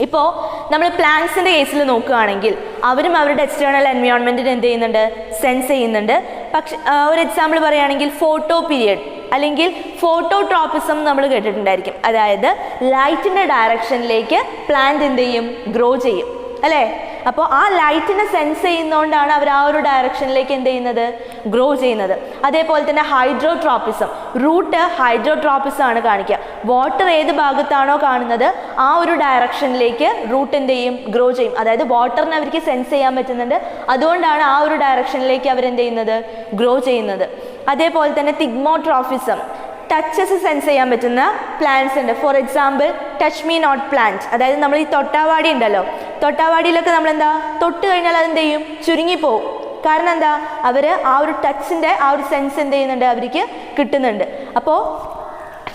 ഇപ്പോൾ നമ്മൾ പ്ലാന്റ്സിൻ്റെ കേസിൽ നോക്കുകയാണെങ്കിൽ അവരും അവരുടെ എക്സ്റ്റേണൽ എൻവയോൺമെൻറ്റിനെ എന്ത് ചെയ്യുന്നുണ്ട്? സെൻസ് ചെയ്യുന്നുണ്ട്. പക്ഷെ ഒരു എക്സാമ്പിൾ പറയുകയാണെങ്കിൽ ഫോട്ടോ പീരിയഡ് അല്ലെങ്കിൽ ഫോട്ടോട്രോപ്പിസം നമ്മൾ കേട്ടിട്ടുണ്ടായിരിക്കും. അതായത് ലൈറ്റിൻ്റെ ഡയറക്ഷനിലേക്ക് പ്ലാന്റ് എന്ത് ചെയ്യും? ഗ്രോ ചെയ്യും അല്ലേ? അപ്പോൾ ആ ലൈറ്റിനെ സെൻസ് ചെയ്യുന്നതുകൊണ്ടാണ് അവർ ആ ഒരു ഡയറക്ഷനിലേക്ക് എന്ത് ചെയ്യുന്നത്? ഗ്രോ ചെയ്യുന്നത്. അതേപോലെ തന്നെ ഹൈഡ്രോട്രോപ്പിസം, റൂട്ട് ഹൈഡ്രോട്രോപ്പിസം ആണ് കാണിക്കുക. വാട്ടർ ഏത് ഭാഗത്താണോ കാണുന്നത് ആ ഒരു ഡയറക്ഷനിലേക്ക് റൂട്ട് എന്ത് ചെയ്യും? ഗ്രോ ചെയ്യും. അതായത് വാട്ടറിനെ അവർക്ക് സെൻസ് ചെയ്യാൻ പറ്റുന്നുണ്ട്, അതുകൊണ്ടാണ് ആ ഒരു ഡയറക്ഷനിലേക്ക് അവരെന്ത് ചെയ്യുന്നത്? ഗ്രോ ചെയ്യുന്നത്. അതേപോലെ തന്നെ തിഗ്മോട്രോഫിസം, ടച്ചസ് സെൻസ് ചെയ്യാൻ പറ്റുന്ന പ്ലാന്റ്സ് ഉണ്ട്. For example touch me not plant. അതായത് നമ്മൾ ഈ തൊട്ടാവാടി ഉണ്ടല്ലോ, തൊട്ടാവാടിയിലൊക്കെ നമ്മളെന്താ തൊട്ട് കഴിഞ്ഞാൽ അതെന്ത് ചെയ്യും? ചുരുങ്ങിപ്പോവും. കാരണം എന്താ? അവർ ആ ഒരു ടച്ചിൻ്റെ ആ ഒരു സെൻസ് എന്ത് ചെയ്യുന്നുണ്ട്? അവർക്ക് കിട്ടുന്നുണ്ട്. അപ്പോൾ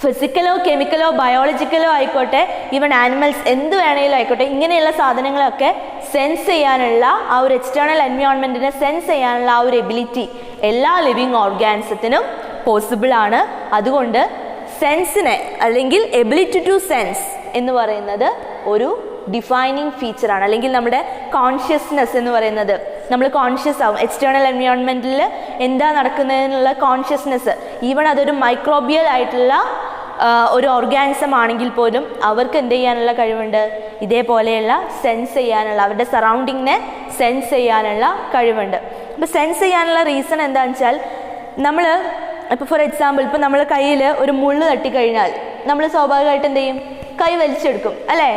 ഫിസിക്കലോ കെമിക്കലോ ബയോളജിക്കലോ ആയിക്കോട്ടെ, ഈവൻ ആനിമൽസ് എന്ത് വേണമെങ്കിലും ആയിക്കോട്ടെ, ഇങ്ങനെയുള്ള സാധനങ്ങളൊക്കെ സെൻസ് ചെയ്യാനുള്ള ആ ഒരു എക്സ്റ്റേണൽ എൻവയോൺമെൻറ്റിനെ സെൻസ് ചെയ്യാനുള്ള ആ ഒരു എബിലിറ്റി എല്ലാ ലിവിങ് ഓർഗാനിസത്തിനും പോസിബിൾ ആണ്. അതുകൊണ്ട് സെൻസിനെ അല്ലെങ്കിൽ എബിലിറ്റി ടു സെൻസ് എന്ന് പറയുന്നത് ഒരു ഡിഫൈനിങ് ഫീച്ചറാണ്. അല്ലെങ്കിൽ നമ്മുടെ കോൺഷ്യസ്നെസ് എന്ന് പറയുന്നത്, നമ്മൾ കോൺഷ്യസ് ആവും എക്സ്റ്റേണൽ എൻവയോൺമെൻറ്റിൽ എന്താ നടക്കുന്നതിനുള്ള കോൺഷ്യസ്നെസ്. ഈവൺ അതൊരു മൈക്രോബിയൽ ആയിട്ടുള്ള ഒരു ഓർഗാനിസം ആണെങ്കിൽ പോലും അവർക്ക് എന്ത് ചെയ്യാനുള്ള കഴിവുണ്ട്, ഇതേപോലെയുള്ള സെൻസ് ചെയ്യാനുള്ള, അവരുടെ സറൗണ്ടിങ്ങിനെ സെൻസ് ചെയ്യാനുള്ള കഴിവുണ്ട്. അപ്പോൾ സെൻസ് ചെയ്യാനുള്ള റീസൺ എന്താണെന്ന് വെച്ചാൽ, നമ്മൾ ഇപ്പോൾ ഫോർ എക്സാമ്പിൾ ഇപ്പോൾ നമ്മൾ കയ്യിൽ ഒരു മുള്ള് തട്ടിക്കഴിഞ്ഞാൽ നമ്മൾ സ്വാഭാവികമായിട്ട് എന്ത് ചെയ്യും, കൈ വലിച്ചെടുക്കും അല്ലേ?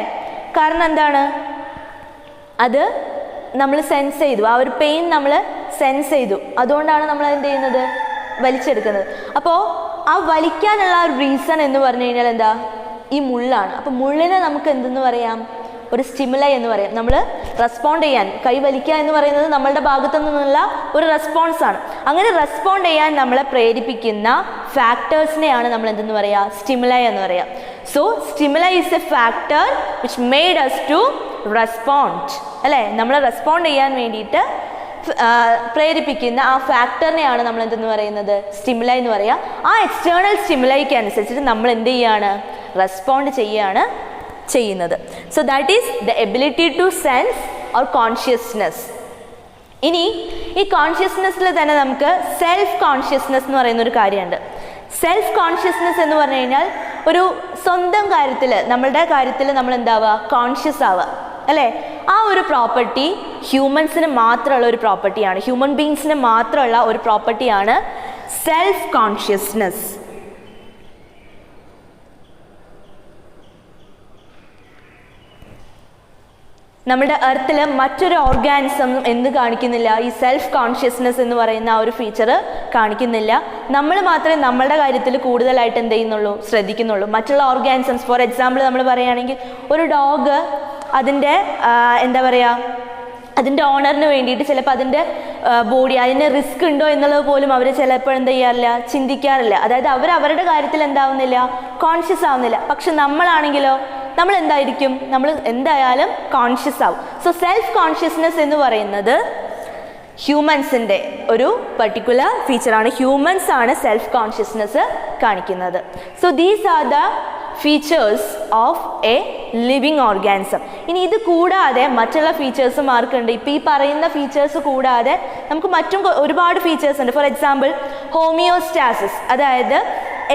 കാരണം എന്താണ്, അത് നമ്മൾ സെൻസ് ചെയ്തു, ആ ഒരു പെയിൻ നമ്മൾ സെൻസ് ചെയ്തു, അതുകൊണ്ടാണ് നമ്മൾ എന്ത് ചെയ്യുന്നത്, വലിച്ചെടുക്കുന്നത്. അപ്പോൾ ആ വലിക്കാനുള്ള ഒരു റീസൺ എന്ന് പറഞ്ഞു കഴിഞ്ഞാൽ എന്താ, ഈ മുള്ളാണ്. അപ്പോൾ മുള്ളിനെ നമുക്ക് എന്തെന്ന് പറയാം, ഒരു സ്റ്റിമുലൈ എന്ന് പറയാം. നമ്മൾ റെസ്പോണ്ട് ചെയ്യാൻ, കൈ വലിക്കുക എന്ന് പറയുന്നത് നമ്മളുടെ ഭാഗത്തു നിന്നുള്ള ഒരു റെസ്പോൺസാണ്. അങ്ങനെ റെസ്പോണ്ട് ചെയ്യാൻ നമ്മളെ പ്രേരിപ്പിക്കുന്ന ഫാക്ടേഴ്സിനെയാണ് നമ്മൾ എന്തെന്ന് പറയുക, സ്റ്റിമുലൈ എന്ന് പറയാം. So stimuli is a factor which made us to respond അല്ലേ? നമ്മൾ റെസ്പോണ്ട് ചെയ്യാൻ വേണ്ടിയിട്ട് പ്രേരിപ്പിക്കുന്ന ആ ഫാക്ടറിനെയാണ് നമ്മൾ എന്തെന്ന് പറയുന്നത്, സ്റ്റിമുലൈ എന്ന് പറയുക. ആ എക്സ്റ്റേണൽ സ്റ്റിമുലൈക്ക് അനുസരിച്ചിട്ട് നമ്മൾ എന്ത് ചെയ്യാണ്, റെസ്പോണ്ട് ചെയ്യുകയാണ് ചെയ്യുന്നത്. So that is the ability to sense or consciousness. ഇനി ഈ കോൺഷ്യസ്നെസ്സിൽ തന്നെ നമുക്ക് സെൽഫ് കോൺഷ്യസ്നെസ് എന്ന് പറയുന്ന ഒരു കാര്യമുണ്ട്. സെൽഫ് കോൺഷ്യസ്നെസ് എന്ന് പറഞ്ഞു കഴിഞ്ഞാൽ ഒരു സ്വന്തം കാര്യത്തിൽ, നമ്മളുടെ കാര്യത്തിൽ നമ്മൾ എന്താവുക, കോൺഷ്യസ് ആവുക അല്ലേ? ആ ഒരു പ്രോപ്പർട്ടി ഹ്യൂമൻസിന് മാത്രമുള്ള ഒരു പ്രോപ്പർട്ടിയാണ്, ഹ്യൂമൻ ബീങ്സിന് മാത്രമുള്ള ഒരു പ്രോപ്പർട്ടിയാണ് സെൽഫ് കോൺഷ്യസ്നെസ്. നമ്മുടെ എർത്തിൽ മറ്റൊരു ഓർഗാനിസം എന്ത് കാണിക്കുന്നില്ല, ഈ സെൽഫ് കോൺഷ്യസ്നെസ് എന്ന് പറയുന്ന ആ ഒരു ഫീച്ചർ കാണിക്കുന്നില്ല. നമ്മൾ മാത്രമേ നമ്മളുടെ കാര്യത്തിൽ കൂടുതലായിട്ട് എന്ത് ചെയ്യുന്നുള്ളൂ, ശ്രദ്ധിക്കുന്നുള്ളൂ. മറ്റുള്ള ഓർഗാനിസംസ് ഫോർ എക്സാമ്പിൾ നമ്മൾ പറയുകയാണെങ്കിൽ ഒരു ഡോഗ് അതിൻ്റെ എന്താ പറയുക, അതിൻ്റെ ഓണറിന് വേണ്ടിയിട്ട് ചിലപ്പോൾ അതിൻ്റെ ബോഡി, അതിന് റിസ്ക് ഉണ്ടോ എന്നുള്ളത് പോലും അവർ ചിലപ്പോൾ എന്ത് ചെയ്യാറില്ല, ചിന്തിക്കാറില്ല. അതായത് അവർ അവരുടെ കാര്യത്തിൽ എന്താവുന്നില്ല, കോൺഷ്യസ് ആവുന്നില്ല. പക്ഷെ നമ്മളാണെങ്കിലോ, നമ്മൾ എന്തായിരിക്കും, നമ്മൾ എന്തായാലും കോൺഷ്യസ് ആവും. സോ സെൽഫ് കോൺഷ്യസ്നെസ് എന്ന് പറയുന്നത് ഹ്യൂമൻസിൻ്റെ ഒരു പർട്ടിക്കുലർ ഫീച്ചറാണ്. ഹ്യൂമൻസ് ആണ് സെൽഫ് കോൺഷ്യസ്നെസ് കാണിക്കുന്നത്. So these are the features of a living organism. ഇനി ഇത് കൂടാതെ മറ്റുള്ള ഫീച്ചേഴ്സ് മാർക്കുണ്ട്. ഇപ്പോൾ ഈ പറയുന്ന ഫീച്ചേഴ്സ് കൂടാതെ നമുക്ക് മറ്റും ഒരുപാട് ഫീച്ചേഴ്സ് ഉണ്ട്. ഫോർ എക്സാമ്പിൾ ഹോമിയോസ്റ്റാസിസ്, അതായത്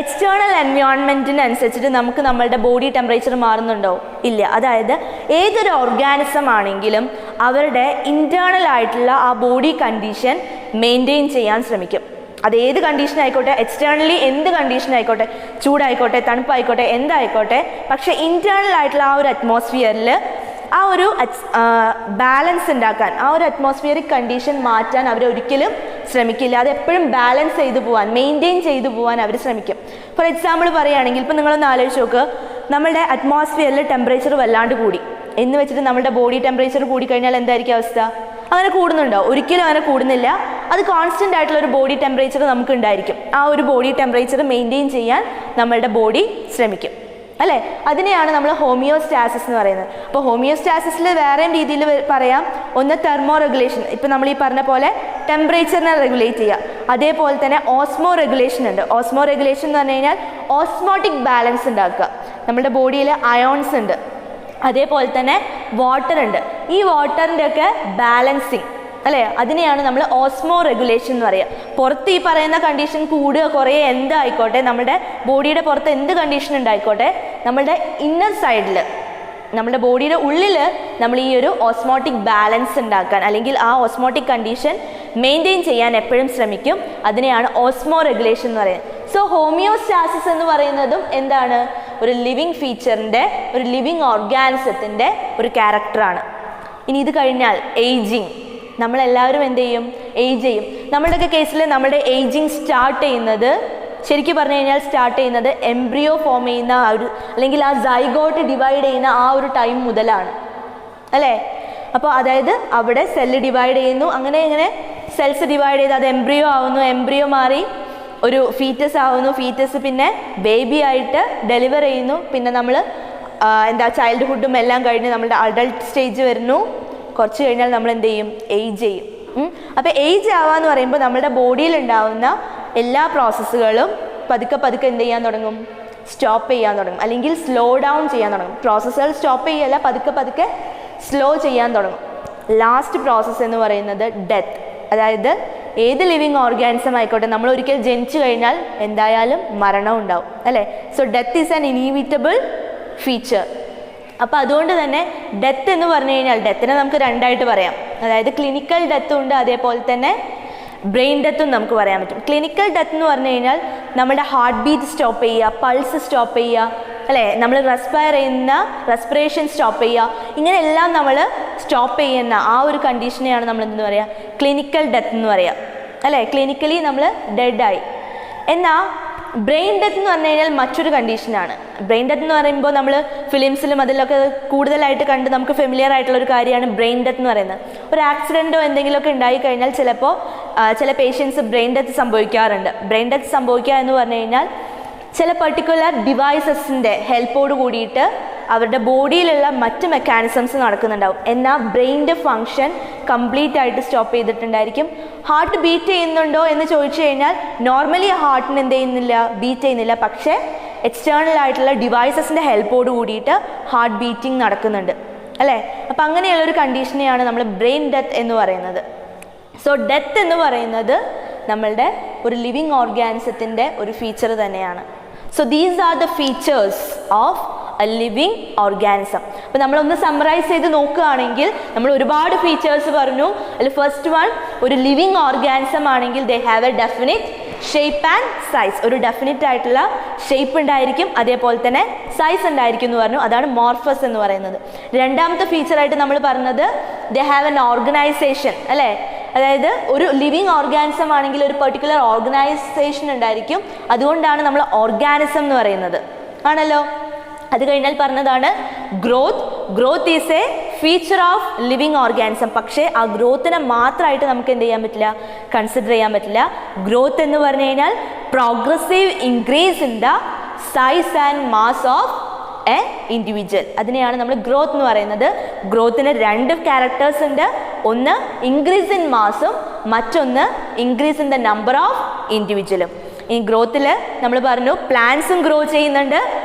എക്സ്റ്റേണൽ എൻവയോൺമെൻറ്റിനനുസരിച്ചിട്ട് നമുക്ക് നമ്മളുടെ ബോഡി ടെമ്പറേച്ചർ മാറുന്നുണ്ടോ, ഇല്ല. അതായത് ഏതൊരു ഓർഗാനിസം ആണെങ്കിലും അവരുടെ ഇൻറ്റേർണൽ ആയിട്ടുള്ള ആ ബോഡി കണ്ടീഷൻ മെയിൻറ്റെയിൻ ചെയ്യാൻ ശ്രമിക്കും. അത് ഏത് കണ്ടീഷൻ ആയിക്കോട്ടെ, എക്സ്റ്റേണലി എന്ത് കണ്ടീഷൻ ആയിക്കോട്ടെ, ചൂടായിക്കോട്ടെ, തണുപ്പായിക്കോട്ടെ, എന്തായിക്കോട്ടെ, പക്ഷേ ഇൻറ്റേർണൽ ആയിട്ടുള്ള ആ ഒരു അറ്റ്മോസ്ഫിയറിൽ ആ ഒരു ബാലൻസ് ഉണ്ടാക്കാൻ, ആ ഒരു അറ്റ്മോസ്ഫിയറിക് കണ്ടീഷൻ മാറ്റാൻ അവർ ഒരിക്കലും ശ്രമിക്കില്ല. അത് എപ്പോഴും ബാലൻസ് ചെയ്തു പോകാൻ, മെയിൻറ്റെയിൻ ചെയ്തു പോകാൻ അവർ ശ്രമിക്കും. ഫോർ എക്സാമ്പിൾ പറയുകയാണെങ്കിൽ, ഇപ്പം നിങ്ങളൊന്ന് ആലോചിച്ച് നോക്ക്, നമ്മളുടെ അറ്റ്മോസ്ഫിയറിൽ ടെമ്പറേച്ചർ വല്ലാണ്ട് കൂടി എന്ന് വെച്ചിട്ട് നമ്മുടെ ബോഡി ടെമ്പറേച്ചർ കൂടിക്കഴിഞ്ഞാൽ എന്തായിരിക്കും അവസ്ഥ? അങ്ങനെ കൂടുന്നുണ്ടോ? ഒരിക്കലും അങ്ങനെ കൂടുന്നില്ല. അത് കോൺസ്റ്റൻ്റ് ആയിട്ടുള്ള ഒരു ബോഡി ടെമ്പറേച്ചർ നമുക്ക് ഉണ്ടായിരിക്കും. ആ ഒരു ബോഡി ടെമ്പറേച്ചർ മെയിൻറ്റെയിൻ ചെയ്യാൻ നമ്മളുടെ ബോഡി ശ്രമിക്കും അല്ലേ? അതിനെയാണ് നമ്മൾ ഹോമിയോസ്റ്റാസിസ് എന്ന് പറയുന്നത്. അപ്പോൾ ഹോമിയോസ്റ്റാസിസിൽ വേറെ രീതിയിൽ പറയാം. ഒന്ന് തെർമോ റെഗുലേഷൻ, ഇപ്പം നമ്മൾ ഈ പറഞ്ഞ പോലെ ടെമ്പറേച്ചറിനെ റെഗുലേറ്റ് ചെയ്യുക. അതേപോലെ തന്നെ ഓസ്മോ റെഗുലേഷൻ ഉണ്ട്. ഓസ്മോ റെഗുലേഷൻ എന്ന് പറഞ്ഞു കഴിഞ്ഞാൽ ഓസ്മോട്ടിക് ബാലൻസ് ഉണ്ടാക്കുക. നമ്മുടെ ബോഡിയിൽ അയോൺസ് ഉണ്ട്, അതേപോലെ തന്നെ വാട്ടർ ഉണ്ട്. ഈ വാട്ടറിൻ്റെ ഒക്കെ ബാലൻസിങ് അല്ലേ, അതിനെയാണ് നമ്മൾ ഓസ്മോ റെഗുലേഷൻ എന്ന് പറയുക. പുറത്ത് ഈ പറയുന്ന കണ്ടീഷൻ കൂടുക കുറേ എന്തായിക്കോട്ടെ, നമ്മുടെ ബോഡിയുടെ പുറത്ത് എന്ത് കണ്ടീഷൻ ഉണ്ടായിക്കോട്ടെ, നമ്മളുടെ ഇന്നർ സൈഡിൽ, നമ്മുടെ ബോഡിയുടെ ഉള്ളിൽ നമ്മൾ ഈ ഒരു ഓസ്മോട്ടിക് ബാലൻസ് ഉണ്ടാക്കാൻ, അല്ലെങ്കിൽ ആ ഓസ്മോട്ടിക് കണ്ടീഷൻ മെയിൻറ്റെയിൻ ചെയ്യാൻ എപ്പോഴും ശ്രമിക്കും. അതിനെയാണ് ഓസ്മോ റെഗുലേഷൻ എന്ന് പറയുന്നത്. സോ ഹോമിയോസ്റ്റാസിസ് എന്ന് പറയുന്നതും എന്താണ്, ഒരു ലിവിങ് ഫീച്ചറിൻ്റെ, ഒരു ലിവിങ് ഓർഗാനിസത്തിൻ്റെ ഒരു ക്യാരക്ടറാണ്. ഇനി ഇത് കഴിഞ്ഞാൽ ഏജിങ്. നമ്മളെല്ലാവരും എന്ത് ചെയ്യും, ഏജ് ചെയ്യും. നമ്മുടെയൊക്കെ കേസിൽ നമ്മുടെ ഏജിങ് സ്റ്റാർട്ട് ചെയ്യുന്നത്, ശരിക്കും പറഞ്ഞു കഴിഞ്ഞാൽ സ്റ്റാർട്ട് ചെയ്യുന്നത് എംബ്രിയോ ഫോം ചെയ്യുന്ന ആ ഒരു, അല്ലെങ്കിൽ ആ സൈഗോട്ട് ഡിവൈഡ് ചെയ്യുന്ന ആ ഒരു ടൈം മുതലാണ് അല്ലേ? അപ്പോൾ അതായത് അവിടെ സെല്ല് ഡിവൈഡ് ചെയ്യുന്നു, അങ്ങനെ ഇങ്ങനെ സെൽസ് ഡിവൈഡ് ചെയ്ത് അത് എംബ്രിയോ ആവുന്നു, എംബ്രിയോ മാറി ഒരു ഫീറ്റസ് ആവുന്നു, ഫീറ്റസ് പിന്നെ ബേബി ആയിട്ട് ഡെലിവർ ചെയ്യുന്നു, പിന്നെ നമ്മൾ ചൈൽഡ്ഹുഡും എല്ലാം കഴിഞ്ഞ് നമ്മുടെ അഡൾട്ട് സ്റ്റേജ് വരുന്നു. കുറച്ച് കഴിഞ്ഞാൽ നമ്മൾ എന്ത് ചെയ്യും, ഏജ് ചെയ്യും അപ്പോൾ ഏജ് ആവുക എന്ന് പറയുമ്പോൾ നമ്മുടെ ബോഡിയിൽ ഉണ്ടാവുന്ന എല്ലാ പ്രോസസ്സുകളും പതുക്കെ പതുക്കെ എന്ത് ചെയ്യാൻ തുടങ്ങും, സ്റ്റോപ്പ് ചെയ്യാൻ തുടങ്ങും, അല്ലെങ്കിൽ സ്ലോ ഡൗൺ ചെയ്യാൻ തുടങ്ങും. പ്രോസസ്സുകൾ സ്റ്റോപ്പ് ചെയ്യല്ല, പതുക്കെ പതുക്കെ സ്ലോ ചെയ്യാൻ തുടങ്ങും. ലാസ്റ്റ് പ്രോസസ്സ് എന്ന് പറയുന്നത് ഡെത്ത്. അതായത് ഏത് ലിവിങ് ഓർഗാനിസം ആയിക്കോട്ടെ, നമ്മൾ ഒരിക്കൽ ജനിച്ചു കഴിഞ്ഞാൽ എന്തായാലും മരണം ഉണ്ടാവും അല്ലേ. So death is an inevitable feature. അപ്പോൾ അതുകൊണ്ട് തന്നെ ഡെത്ത് എന്ന് പറഞ്ഞു കഴിഞ്ഞാൽ ഡെത്തിനെ നമുക്ക് രണ്ടായിട്ട് പറയാം. അതായത് ക്ലിനിക്കൽ ഡെത്തും ഉണ്ട്, അതേപോലെ തന്നെ ബ്രെയിൻ ഡെത്തും നമുക്ക് പറയാൻ പറ്റും. ക്ലിനിക്കൽ ഡെത്ത് എന്ന് പറഞ്ഞു കഴിഞ്ഞാൽ നമ്മുടെ ഹാർട്ട് ബീറ്റ് സ്റ്റോപ്പ് ചെയ്യുക, പൾസ് സ്റ്റോപ്പ് ചെയ്യുക അല്ലേ, നമ്മൾ റെസ്പിറേഷൻ സ്റ്റോപ്പ് ചെയ്യുക, ഇങ്ങനെയെല്ലാം നമ്മൾ സ്റ്റോപ്പ് ചെയ്യുന്ന ആ ഒരു കണ്ടീഷനെയാണ് നമ്മൾ എന്തെന്ന് പറയുക, ക്ലിനിക്കൽ ഡെത്ത് എന്ന് പറയുക അല്ലേ. ക്ലിനിക്കലി നമ്മൾ ഡെഡായി. എന്നാൽ ബ്രെയിൻ ഡെത്ത് എന്ന് പറഞ്ഞു കഴിഞ്ഞാൽ മറ്റൊരു കണ്ടീഷനാണ്. ബ്രെയിൻ ഡെത്ത് എന്ന് പറയുമ്പോൾ നമ്മൾ ഫിലിംസിലും അതിലൊക്കെ കൂടുതലായിട്ട് കണ്ട് നമുക്ക് ഫെമിലിയർ ആയിട്ടുള്ള ഒരു കാര്യമാണ് ബ്രെയിൻ ഡെത്ത് എന്ന് പറയുന്നത്. ഒരു ആക്സിഡൻറ്റോ എന്തെങ്കിലുമൊക്കെ ഉണ്ടായിക്കഴിഞ്ഞാൽ ചിലപ്പോൾ ചില പേഷ്യൻസ് ബ്രെയിൻ ഡെത്ത് സംഭവിക്കാറുണ്ട്. ബ്രെയിൻ ഡെത്ത് സംഭവിക്കുക എന്ന് പറഞ്ഞു കഴിഞ്ഞാൽ ചില പെർട്ടിക്കുലർ ഡിവൈസസിൻ്റെ ഹെൽപ്പോട് കൂടിയിട്ട് അവരുടെ ബോഡിയിലുള്ള മറ്റ് മെക്കാനിസംസ് നടക്കുന്നുണ്ടാവും. എന്നാൽ ബ്രെയിനിൻ്റെ ഫങ്ഷൻ കംപ്ലീറ്റ് ആയിട്ട് സ്റ്റോപ്പ് ചെയ്തിട്ടുണ്ടായിരിക്കും. ഹാർട്ട് ബീറ്റ് ചെയ്യുന്നുണ്ടോ എന്ന് ചോദിച്ചു കഴിഞ്ഞാൽ നോർമലി ഹാർട്ടിന് എന്ത് ചെയ്യുന്നില്ല, ബീറ്റ് ചെയ്യുന്നില്ല. പക്ഷേ എക്സ്റ്റേണൽ ആയിട്ടുള്ള ഡിവൈസസിൻ്റെ ഹെൽപ്പോട് കൂടിയിട്ട് ഹാർട്ട് ബീറ്റിംഗ് നടക്കുന്നുണ്ട് അല്ലേ. അപ്പം അങ്ങനെയുള്ളൊരു കണ്ടീഷനെയാണ് നമ്മൾ ബ്രെയിൻ ഡെത്ത് എന്ന് പറയുന്നത്. സോ ഡെത്ത് എന്ന് പറയുന്നത് നമ്മളുടെ ഒരു ലിവിങ് ഓർഗാനിസത്തിൻ്റെ ഒരു ഫീച്ചർ തന്നെയാണ്. So these are the features of a living organism. അപ്പോൾ നമ്മളൊന്ന് സമ്മറൈസ് ചെയ്ത് നോക്കുകയാണെങ്കിൽ നമ്മൾ ഒരുപാട് ഫീച്ചേഴ്സ് പറഞ്ഞു. അതിൽ ഫസ്റ്റ് വൺ, ഒരു ലിവിങ് ഓർഗാനിസം ആണെങ്കിൽ they have A definite shape and size. ഒരു ഡെഫിനിറ്റ് ആയിട്ടുള്ള ഷേപ്പ് ഉണ്ടായിരിക്കും, അതേപോലെ തന്നെ സൈസ് ഉണ്ടായിരിക്കും എന്ന് പറഞ്ഞു. അതാണ് മോർഫസ് എന്ന് പറയുന്നത്. രണ്ടാമത്തെ ഫീച്ചറായിട്ട് നമ്മൾ പറഞ്ഞത് ദേ ഹാവ് എൻ ഓർഗനൈസേഷൻ അല്ലേ. അതായത് ഒരു ലിവിങ് ഓർഗാനിസം ആണെങ്കിൽ ഒരു പെർട്ടിക്കുലർ ഓർഗനൈസേഷൻ ഉണ്ടായിരിക്കും. അതുകൊണ്ടാണ് നമ്മൾ ഓർഗാനിസം എന്ന് പറയുന്നത് ആണല്ലോ. അത് കഴിഞ്ഞാൽ പറഞ്ഞതാണ് growth. Growth is A feature of living organism. പക്ഷേ ആ ഗ്രോത്തിനെ മാത്രമായിട്ട് നമുക്ക് എന്ത് ചെയ്യാൻ പറ്റില്ല, കൺസിഡർ ചെയ്യാൻ പറ്റില്ല. ഗ്രോത്ത് എന്ന് പറഞ്ഞു കഴിഞ്ഞാൽ progressive increase in the size and mass of A individual. അതിനെയാണ് നമ്മൾ ഗ്രോത്ത് എന്ന് പറയുന്നത്. ഗ്രോത്തിന് രണ്ട് ക്യാരക്ടേഴ്സ് ഉണ്ട്. ഒന്ന് ഇൻക്രീസ് ഇൻ മാസും, മറ്റൊന്ന് increase in the number of ഇൻഡിവിജ്വലും. ഈ ഗ്രോത്തിൽ നമ്മൾ പറഞ്ഞു പ്ലാന്റ്സും ഗ്രോ ചെയ്യുന്നുണ്ട്,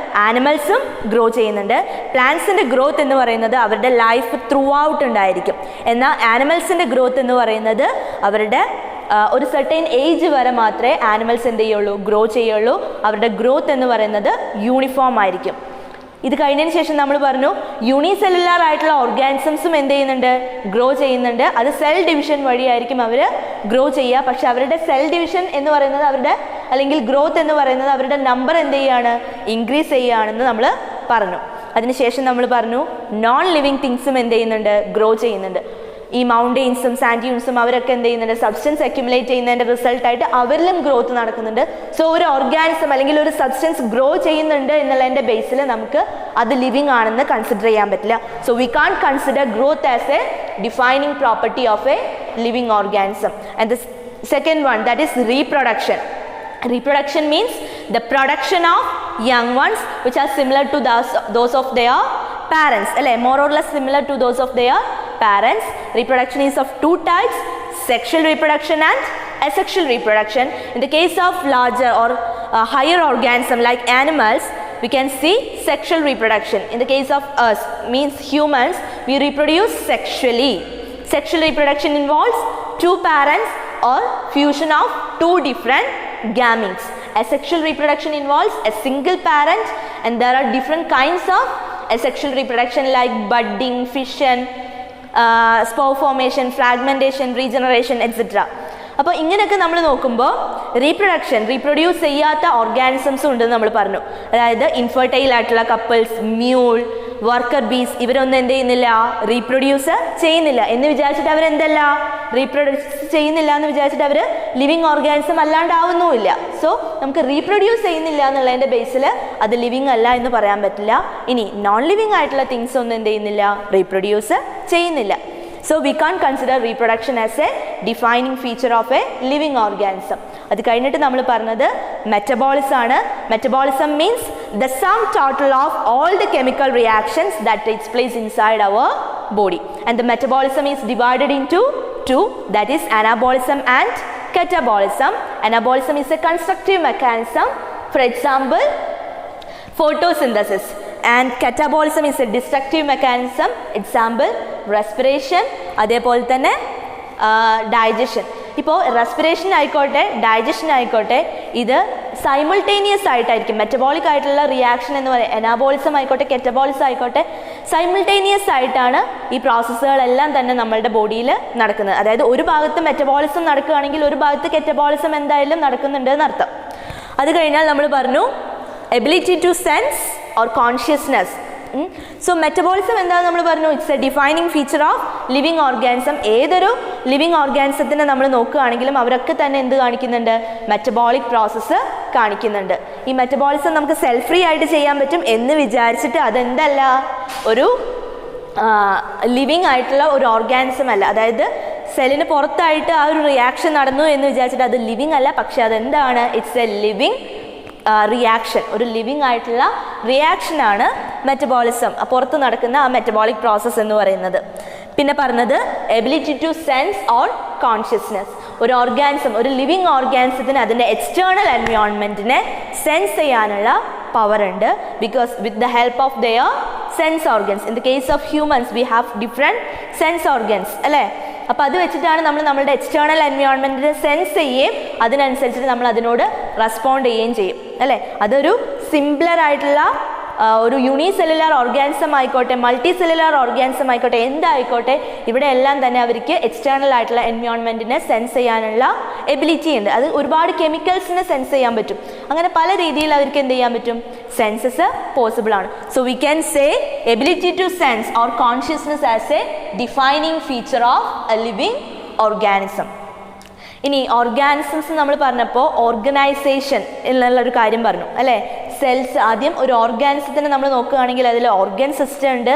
ആനിമൽസും ഗ്രോ ചെയ്യുന്നുണ്ട്. പ്ലാന്റ്സിൻ്റെ ഗ്രോത്ത് എന്ന് പറയുന്നത് അവരുടെ ലൈഫ് ത്രൂ ഔട്ട് ഉണ്ടായിരിക്കും. എന്നാൽ ആനിമൽസിൻ്റെ ഗ്രോത്ത് എന്ന് പറയുന്നത് അവരുടെ ഒരു സർട്ടൈൻ ഏജ് വരെ മാത്രമേ ആനിമൽസ് എന്ത് ചെയ്യുള്ളൂ, ഗ്രോ ചെയ്യുള്ളൂ. അവരുടെ ഗ്രോത്ത് എന്ന് പറയുന്നത് യൂണിഫോം ആയിരിക്കും. ഇത് കഴിഞ്ഞതിന് ശേഷം നമ്മൾ പറഞ്ഞു യൂണിസെല്ലുലാർ ആയിട്ടുള്ള ഓർഗാനിസംസും എന്ത് ചെയ്യുന്നുണ്ട്, ഗ്രോ ചെയ്യുന്നുണ്ട്. അത് സെൽ ഡിവിഷൻ വഴിയായിരിക്കും അവർ ഗ്രോ ചെയ്യുക. പക്ഷെ അവരുടെ സെൽ ഡിവിഷൻ എന്ന് പറയുന്നത് അവരുടെ അല്ലെങ്കിൽ ഗ്രോത്ത് എന്ന് പറയുന്നത് അവരുടെ നമ്പർ എന്ത് ചെയ്യുകയാണ്, ഇൻക്രീസ് ചെയ്യുകയാണെന്ന് നമ്മൾ പറഞ്ഞു. അതിനുശേഷം നമ്മൾ പറഞ്ഞു നോൺ ലിവിങ് തിങ്സും എന്ത് ചെയ്യുന്നുണ്ട്, ഗ്രോ ചെയ്യുന്നുണ്ട്. ഈ മൗണ്ടെയിൻസും സാൻഡ് ഡ്യൂൺസും അവരൊക്കെ എന്ത് ചെയ്യുന്നുണ്ട്, സബ്സ്റ്റൻസ് അക്യുമുലേറ്റ് ചെയ്യുന്നതിൻ്റെ റിസൾട്ടായിട്ട് അവരിലും ഗ്രോത്ത് നടക്കുന്നുണ്ട്. സോ ഒരു ഓർഗാനിസം അല്ലെങ്കിൽ ഒരു സബ്സ്റ്റൻസ് ഗ്രോ ചെയ്യുന്നുണ്ട് എന്നുള്ളതിൻ്റെ ബേസിൽ നമുക്ക് അത് ലിവിങ് ആണെന്ന് കൺസിഡർ ചെയ്യാൻ പറ്റില്ല. So we can consider growth as a defining property of a living organism. And the second one, that is reproduction. Reproduction means the production of young ones which are similar to those of their parents, more or less similar to those of their parents. Reproduction is of two types, sexual reproduction and asexual reproduction. In the case of larger or higher organism like animals, we can see sexual reproduction. In the case of us, means humans, we reproduce sexually. Sexual reproduction involves two parents or fusion of two different gametes. Asexual reproduction involves a single parent, and there are different kinds of asexual reproduction like budding, fission, spore formation, fragmentation, regeneration, etc. അപ്പോൾ ഇങ്ങനെയൊക്കെ നമ്മൾ നോക്കുമ്പോൾ reproduce ചെയ്യാത്ത ഓർഗാനിസംസും ഉണ്ടെന്ന് നമ്മൾ പറഞ്ഞു. അതായത് infertile ആയിട്ടുള്ള കപ്പിൾസ്, മ്യൂൾ, വർക്കർ ബീസ്, ഇവരൊന്നും എന്ത് ചെയ്യുന്നില്ല, റീപ്രൊഡ്യൂസ് ചെയ്യുന്നില്ല എന്ന് വിചാരിച്ചിട്ട് അവരെന്തല്ല, റീപ്രൊഡ്യൂസ് ചെയ്യുന്നില്ല എന്ന് വിചാരിച്ചിട്ട് അവർ ലിവിങ് ഓർഗാനിസം അല്ലാണ്ടാവുന്നുമില്ല. സോ നമുക്ക് റീപ്രൊഡ്യൂസ് ചെയ്യുന്നില്ല എന്നുള്ളതിൻ്റെ ബേസിൽ അത് ലിവിങ് അല്ല എന്ന് പറയാൻ പറ്റില്ല. ഇനി നോൺ ലിവിങ് ആയിട്ടുള്ള തിങ്സ് ഒന്നും എന്ത് ചെയ്യുന്നില്ല, റീപ്രൊഡ്യൂസ് ചെയ്യുന്നില്ല. So we can't consider reproduction as a defining feature of a living organism. അത് കഴിഞ്ഞിട്ട് നമ്മൾ പറഞ്ഞത് മെറ്റബോളിസം ആണ്. Metabolism means the sum total of all the chemical reactions that takes place inside our body. And the metabolism is divided into two, that is anabolism and catabolism. Anabolism is a constructive mechanism, for example photosynthesis, and catabolism is a destructive mechanism, example respiration, അതേപോലെ തന്നെ digestion. ഇപ്പോൾ respiration ആയിക്കോട്ടെ digestion ആയിക്കോട്ടെ ഇത് simultaneous ആയിട്ടായിരിക്കും. Metabolic ആയിട്ടുള്ള reaction എന്ന് പറയുന്നത് എനാബോളിസം ആയിക്കോട്ടെ കെറ്റബോളിസം ആയിക്കോട്ടെ സൈമിൾട്ടേനിയസ് ആയിട്ടാണ് ഈ പ്രോസസ്സുകളെല്ലാം തന്നെ നമ്മളുടെ ബോഡിയിൽ നടക്കുന്നത്. അതായത് ഒരു ഭാഗത്ത് മെറ്റബോളിസം നടക്കുകയാണെങ്കിൽ ഒരു ഭാഗത്ത് കെറ്റബോളിസം എന്തായാലും നടക്കുന്നുണ്ട് എന്നർത്ഥം. അത് കഴിഞ്ഞാൽ നമ്മൾ പറഞ്ഞു ability to sense or consciousness. So metabolism എന്താണെന്ന് നമ്മൾ പറഞ്ഞു, it's a defining feature of living organism. ഏതൊരു ലിവിങ് ഓർഗാനിസത്തിനെ നമ്മൾ നോക്കുകയാണെങ്കിലും അവരൊക്കെ തന്നെ എന്ത് കാണിക്കുന്നുണ്ട്, മെറ്റബോളിക് പ്രോസസ്സ് കാണിക്കുന്നുണ്ട്. ഈ മെറ്റബോളിസം നമുക്ക് സെൽഫ് ഫ്രീ ആയിട്ട് ചെയ്യാൻ പറ്റും എന്ന് വിചാരിച്ചിട്ട് അതെന്തല്ല, ഒരു ലിവിങ് ആയിട്ടുള്ള ഒരു ഓർഗാനിസം അല്ല. അതായത് സെല്ലിന് പുറത്തായിട്ട് ആ ഒരു റിയാക്ഷൻ നടന്നു എന്ന് വിചാരിച്ചിട്ട് അത് ലിവിങ് അല്ല, പക്ഷെ അതെന്താണ്, ഇറ്റ്സ് എ ലിവിങ് റിയാക്ഷൻ. ഒരു ലിവിങ് ആയിട്ടുള്ള റിയാക്ഷനാണ് മെറ്റബോളിസം, പുറത്ത് നടക്കുന്ന ആ മെറ്റബോളിക് പ്രോസസ്സ് എന്ന് പറയുന്നത്. പിന്നെ പറഞ്ഞത് ability to sense or consciousness. ഒരു ഓർഗാനിസം, ഒരു ലിവിങ് ഓർഗാനിസത്തിന് അതിൻ്റെ എക്സ്റ്റേണൽ എൻവയോൺമെൻറ്റിനെ സെൻസ് ചെയ്യാനുള്ള പവർ ഉണ്ട്, because with the help of their sense organs. In the case of humans we have different sense organs അല്ലേ. അപ്പോൾ അത് വെച്ചിട്ടാണ് നമ്മൾ നമ്മളുടെ എക്സ്റ്റേണൽ എൻവയോൺമെൻറ്റിനെ സെൻസ് ചെയ്യുകയും അതിനനുസരിച്ചിട്ട് നമ്മൾ അതിനോട് റെസ്പോണ്ട് ചെയ്യുകയും ചെയ്യും അല്ലേ. അതൊരു സിംപ്ലർ ആയിട്ടുള്ള ഒരു യൂണിസെല്ലുലാർ ഓർഗാനിസം ആയിക്കോട്ടെ മൾട്ടി സെല്ലുലാർ ഓർഗാനിസം ആയിക്കോട്ടെ എന്തായിക്കോട്ടെ ഇവിടെ എല്ലാം തന്നെ അവർക്ക് എക്സ്റ്റേണൽ ആയിട്ടുള്ള എൻവയോൺമെൻറ്റിനെ സെൻസ് ചെയ്യാനുള്ള എബിലിറ്റി ഉണ്ട്. അത് ഒരുപാട് കെമിക്കൽസിനെ സെൻസ് ചെയ്യാൻ പറ്റും. അങ്ങനെ പല രീതിയിൽ അവർക്ക് എന്ത് ചെയ്യാൻ പറ്റും, സെൻസസ് പോസിബിൾ ആണ്. So we can say ability to sense or consciousness as a defining feature of a living organism. ഇനി ഓർഗാനിസംസ് നമ്മൾ പറഞ്ഞപ്പോൾ ഓർഗനൈസേഷൻ എന്നുള്ളൊരു കാര്യം പറഞ്ഞു അല്ലേ. സെൽസ്, ആദ്യം ഒരു ഓർഗാനിസത്തിനെ നമ്മൾ നോക്കുകയാണെങ്കിൽ അതിൽ ഓർഗൻ സിസ്റ്റം ഉണ്ട്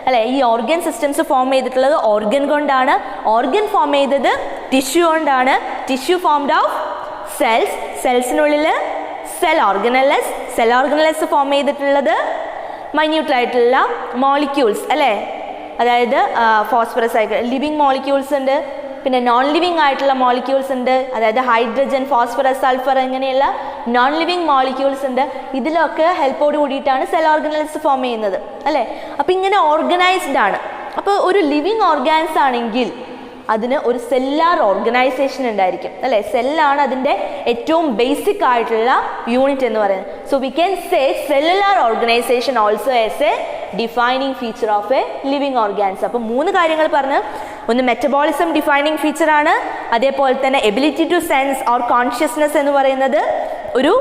അല്ലേ. ഈ ഓർഗൻ സിസ്റ്റംസ് ഫോം ചെയ്തിട്ടുള്ളത് ഓർഗൻ കൊണ്ടാണ്. ഓർഗൻ ഫോം ചെയ്തത് ടിഷ്യൂ കൊണ്ടാണ്. Tissue formed of cells. സെൽസിനുള്ളിൽ സെൽ ഓർഗനലസ് ഫോം ചെയ്തിട്ടുള്ളത് മൈന്യൂട്ടായിട്ടുള്ള മോളിക്യൂൾസ് അല്ലേ. അതായത് ഫോസ്ഫറസ് ആയിട്ട് ലിവിങ് മോളിക്യൂൾസ് ഉണ്ട്, പിന്നെ നോൺ ലിവിങ് ആയിട്ടുള്ള മോളിക്യൂൾസ് ഉണ്ട്. അതായത് ഹൈഡ്രജൻ, ഫോസ്ഫറസ്, സൾഫർ ഇങ്ങനെയുള്ള നോൺ ലിവിങ് മോളിക്യൂൾസ് ഉണ്ട്. ഇതിലൊക്കെ ഹെൽപ്പോട് കൂടിയിട്ടാണ് സെൽ ഓർഗനൽസ് ഫോം ചെയ്യുന്നത് അല്ലേ. അപ്പോൾ ഇങ്ങനെ ഓർഗനൈസ്ഡ് ആണ്. അപ്പോൾ ഒരു ലിവിങ് ഓർഗാൻസ് ആണെങ്കിൽ അതിന് ഒരു സെല്ലാർ ഓർഗനൈസേഷൻ ഉണ്ടായിരിക്കും അല്ലേ. സെല്ലാണ് അതിൻ്റെ ഏറ്റവും ബേസിക് ആയിട്ടുള്ള യൂണിറ്റ് എന്ന് പറയുന്നത്. So we can say cellular organisation also as a defining feature of a living organism. അപ്പോൾ 3 കാര്യങ്ങൾ പറഞ്ഞ്, ഒന്ന് മെറ്റബോളിസം ഡിഫൈനിങ് ഫീച്ചറാണ്, അതേപോലെ തന്നെ ability to sense or consciousness എന്ന് പറയുന്നത് ഒരു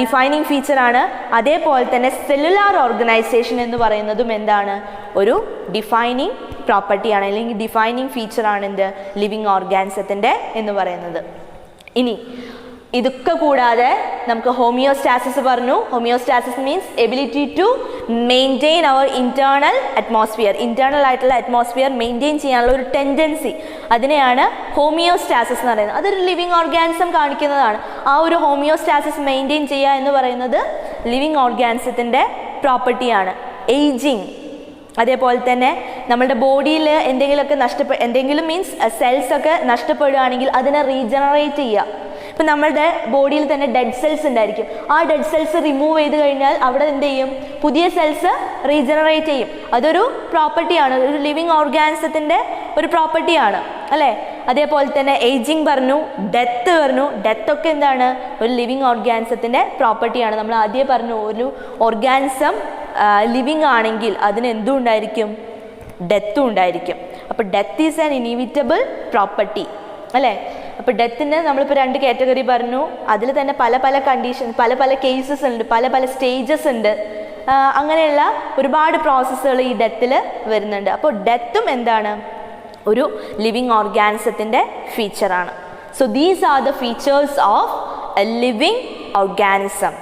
ഡിഫൈനിങ് ഫീച്ചറാണ്, അതേപോലെ തന്നെ സെല്ലുലാർ ഓർഗനൈസേഷൻ എന്ന് പറയുന്നതും എന്താണ്, ഒരു ഡിഫൈനിങ് പ്രോപ്പർട്ടിയാണ് അല്ലെങ്കിൽ ഡിഫൈനിങ് ഫീച്ചറാണ് എന്ത്, ലിവിങ് ഓർഗാനിസത്തിൻ്റെ എന്ന് പറയുന്നത്. ഇനി ഇതൊക്കെ കൂടാതെ നമുക്ക് ഹോമിയോസ്റ്റാസിസ് പറഞ്ഞു. Homeostasis means ability to maintain അവർ ഇൻറ്റേർണൽ അറ്റ്മോസ്ഫിയർ. ഇൻറ്റേർണൽ ആയിട്ടുള്ള അറ്റ്മോസ്ഫിയർ മെയിൻറ്റെയിൻ ചെയ്യാനുള്ള ഒരു ടെൻഡൻസി, അതിനെയാണ് ഹോമിയോസ്റ്റാസിസ് എന്ന് പറയുന്നത്. അതൊരു ലിവിങ് ഓർഗാനിസം കാണിക്കുന്നതാണ്. ആ ഒരു ഹോമിയോസ്റ്റാസിസ് മെയിൻറ്റെയിൻ ചെയ്യുക എന്ന് പറയുന്നത് ലിവിങ് ഓർഗാനിസത്തിൻ്റെ പ്രോപ്പർട്ടിയാണ്. ഏജിങ്, അതേപോലെ തന്നെ നമ്മുടെ ബോഡിയിൽ എന്തെങ്കിലും മീൻസ് സെൽസ് ഒക്കെ നഷ്ടപ്പെടുകയാണെങ്കിൽ അതിനെ റീജനറേറ്റ് ചെയ്യുക. ഇപ്പം നമ്മളുടെ ബോഡിയിൽ തന്നെ ഡെഡ് സെൽസ് ഉണ്ടായിരിക്കും. ആ ഡെഡ് സെൽസ് റിമൂവ് ചെയ്ത് കഴിഞ്ഞാൽ അവിടെ എന്ത് ചെയ്യും, പുതിയ സെൽസ് റീജനറേറ്റ് ചെയ്യും. അതൊരു പ്രോപ്പർട്ടിയാണ്, ഒരു ലിവിങ് ഓർഗാനിസത്തിൻ്റെ ഒരു പ്രോപ്പർട്ടിയാണ് അല്ലേ. അതേപോലെ തന്നെ ഏജിങ് പറഞ്ഞു, ഡെത്ത് പറഞ്ഞു. ഡെത്തൊക്കെ എന്താണ്, ഒരു ലിവിങ് ഓർഗാനിസത്തിൻ്റെ പ്രോപ്പർട്ടിയാണ്. നമ്മൾ ആദ്യം പറഞ്ഞു ഒരു ഓർഗാനിസം ലിവിങ് ആണെങ്കിൽ അതിന് എന്തും ഉണ്ടായിരിക്കും, ഡെത്തും ഉണ്ടായിരിക്കും. അപ്പോൾ ഡെത്ത് ഈസ് ആൻ ഇൻഇവിറ്റബിൾ പ്രോപ്പർട്ടി അല്ലേ. അപ്പോൾ ഡെത്തിന് നമ്മളിപ്പോൾ 2 കാറ്റഗറി പറഞ്ഞു. അതിൽ തന്നെ പല പല കണ്ടീഷൻ, പല പല കേസസ് ഉണ്ട്, പല പല സ്റ്റേജസ് ഉണ്ട്. അങ്ങനെയുള്ള ഒരുപാട് പ്രോസസ്സുകൾ ഈ ഡെത്തിൽ വരുന്നുണ്ട്. അപ്പോൾ ഡെത്തും എന്താണ്, ഒരു ലിവിങ് ഓർഗാനിസത്തിൻ്റെ ഫീച്ചറാണ്. So these are the features of a living organism.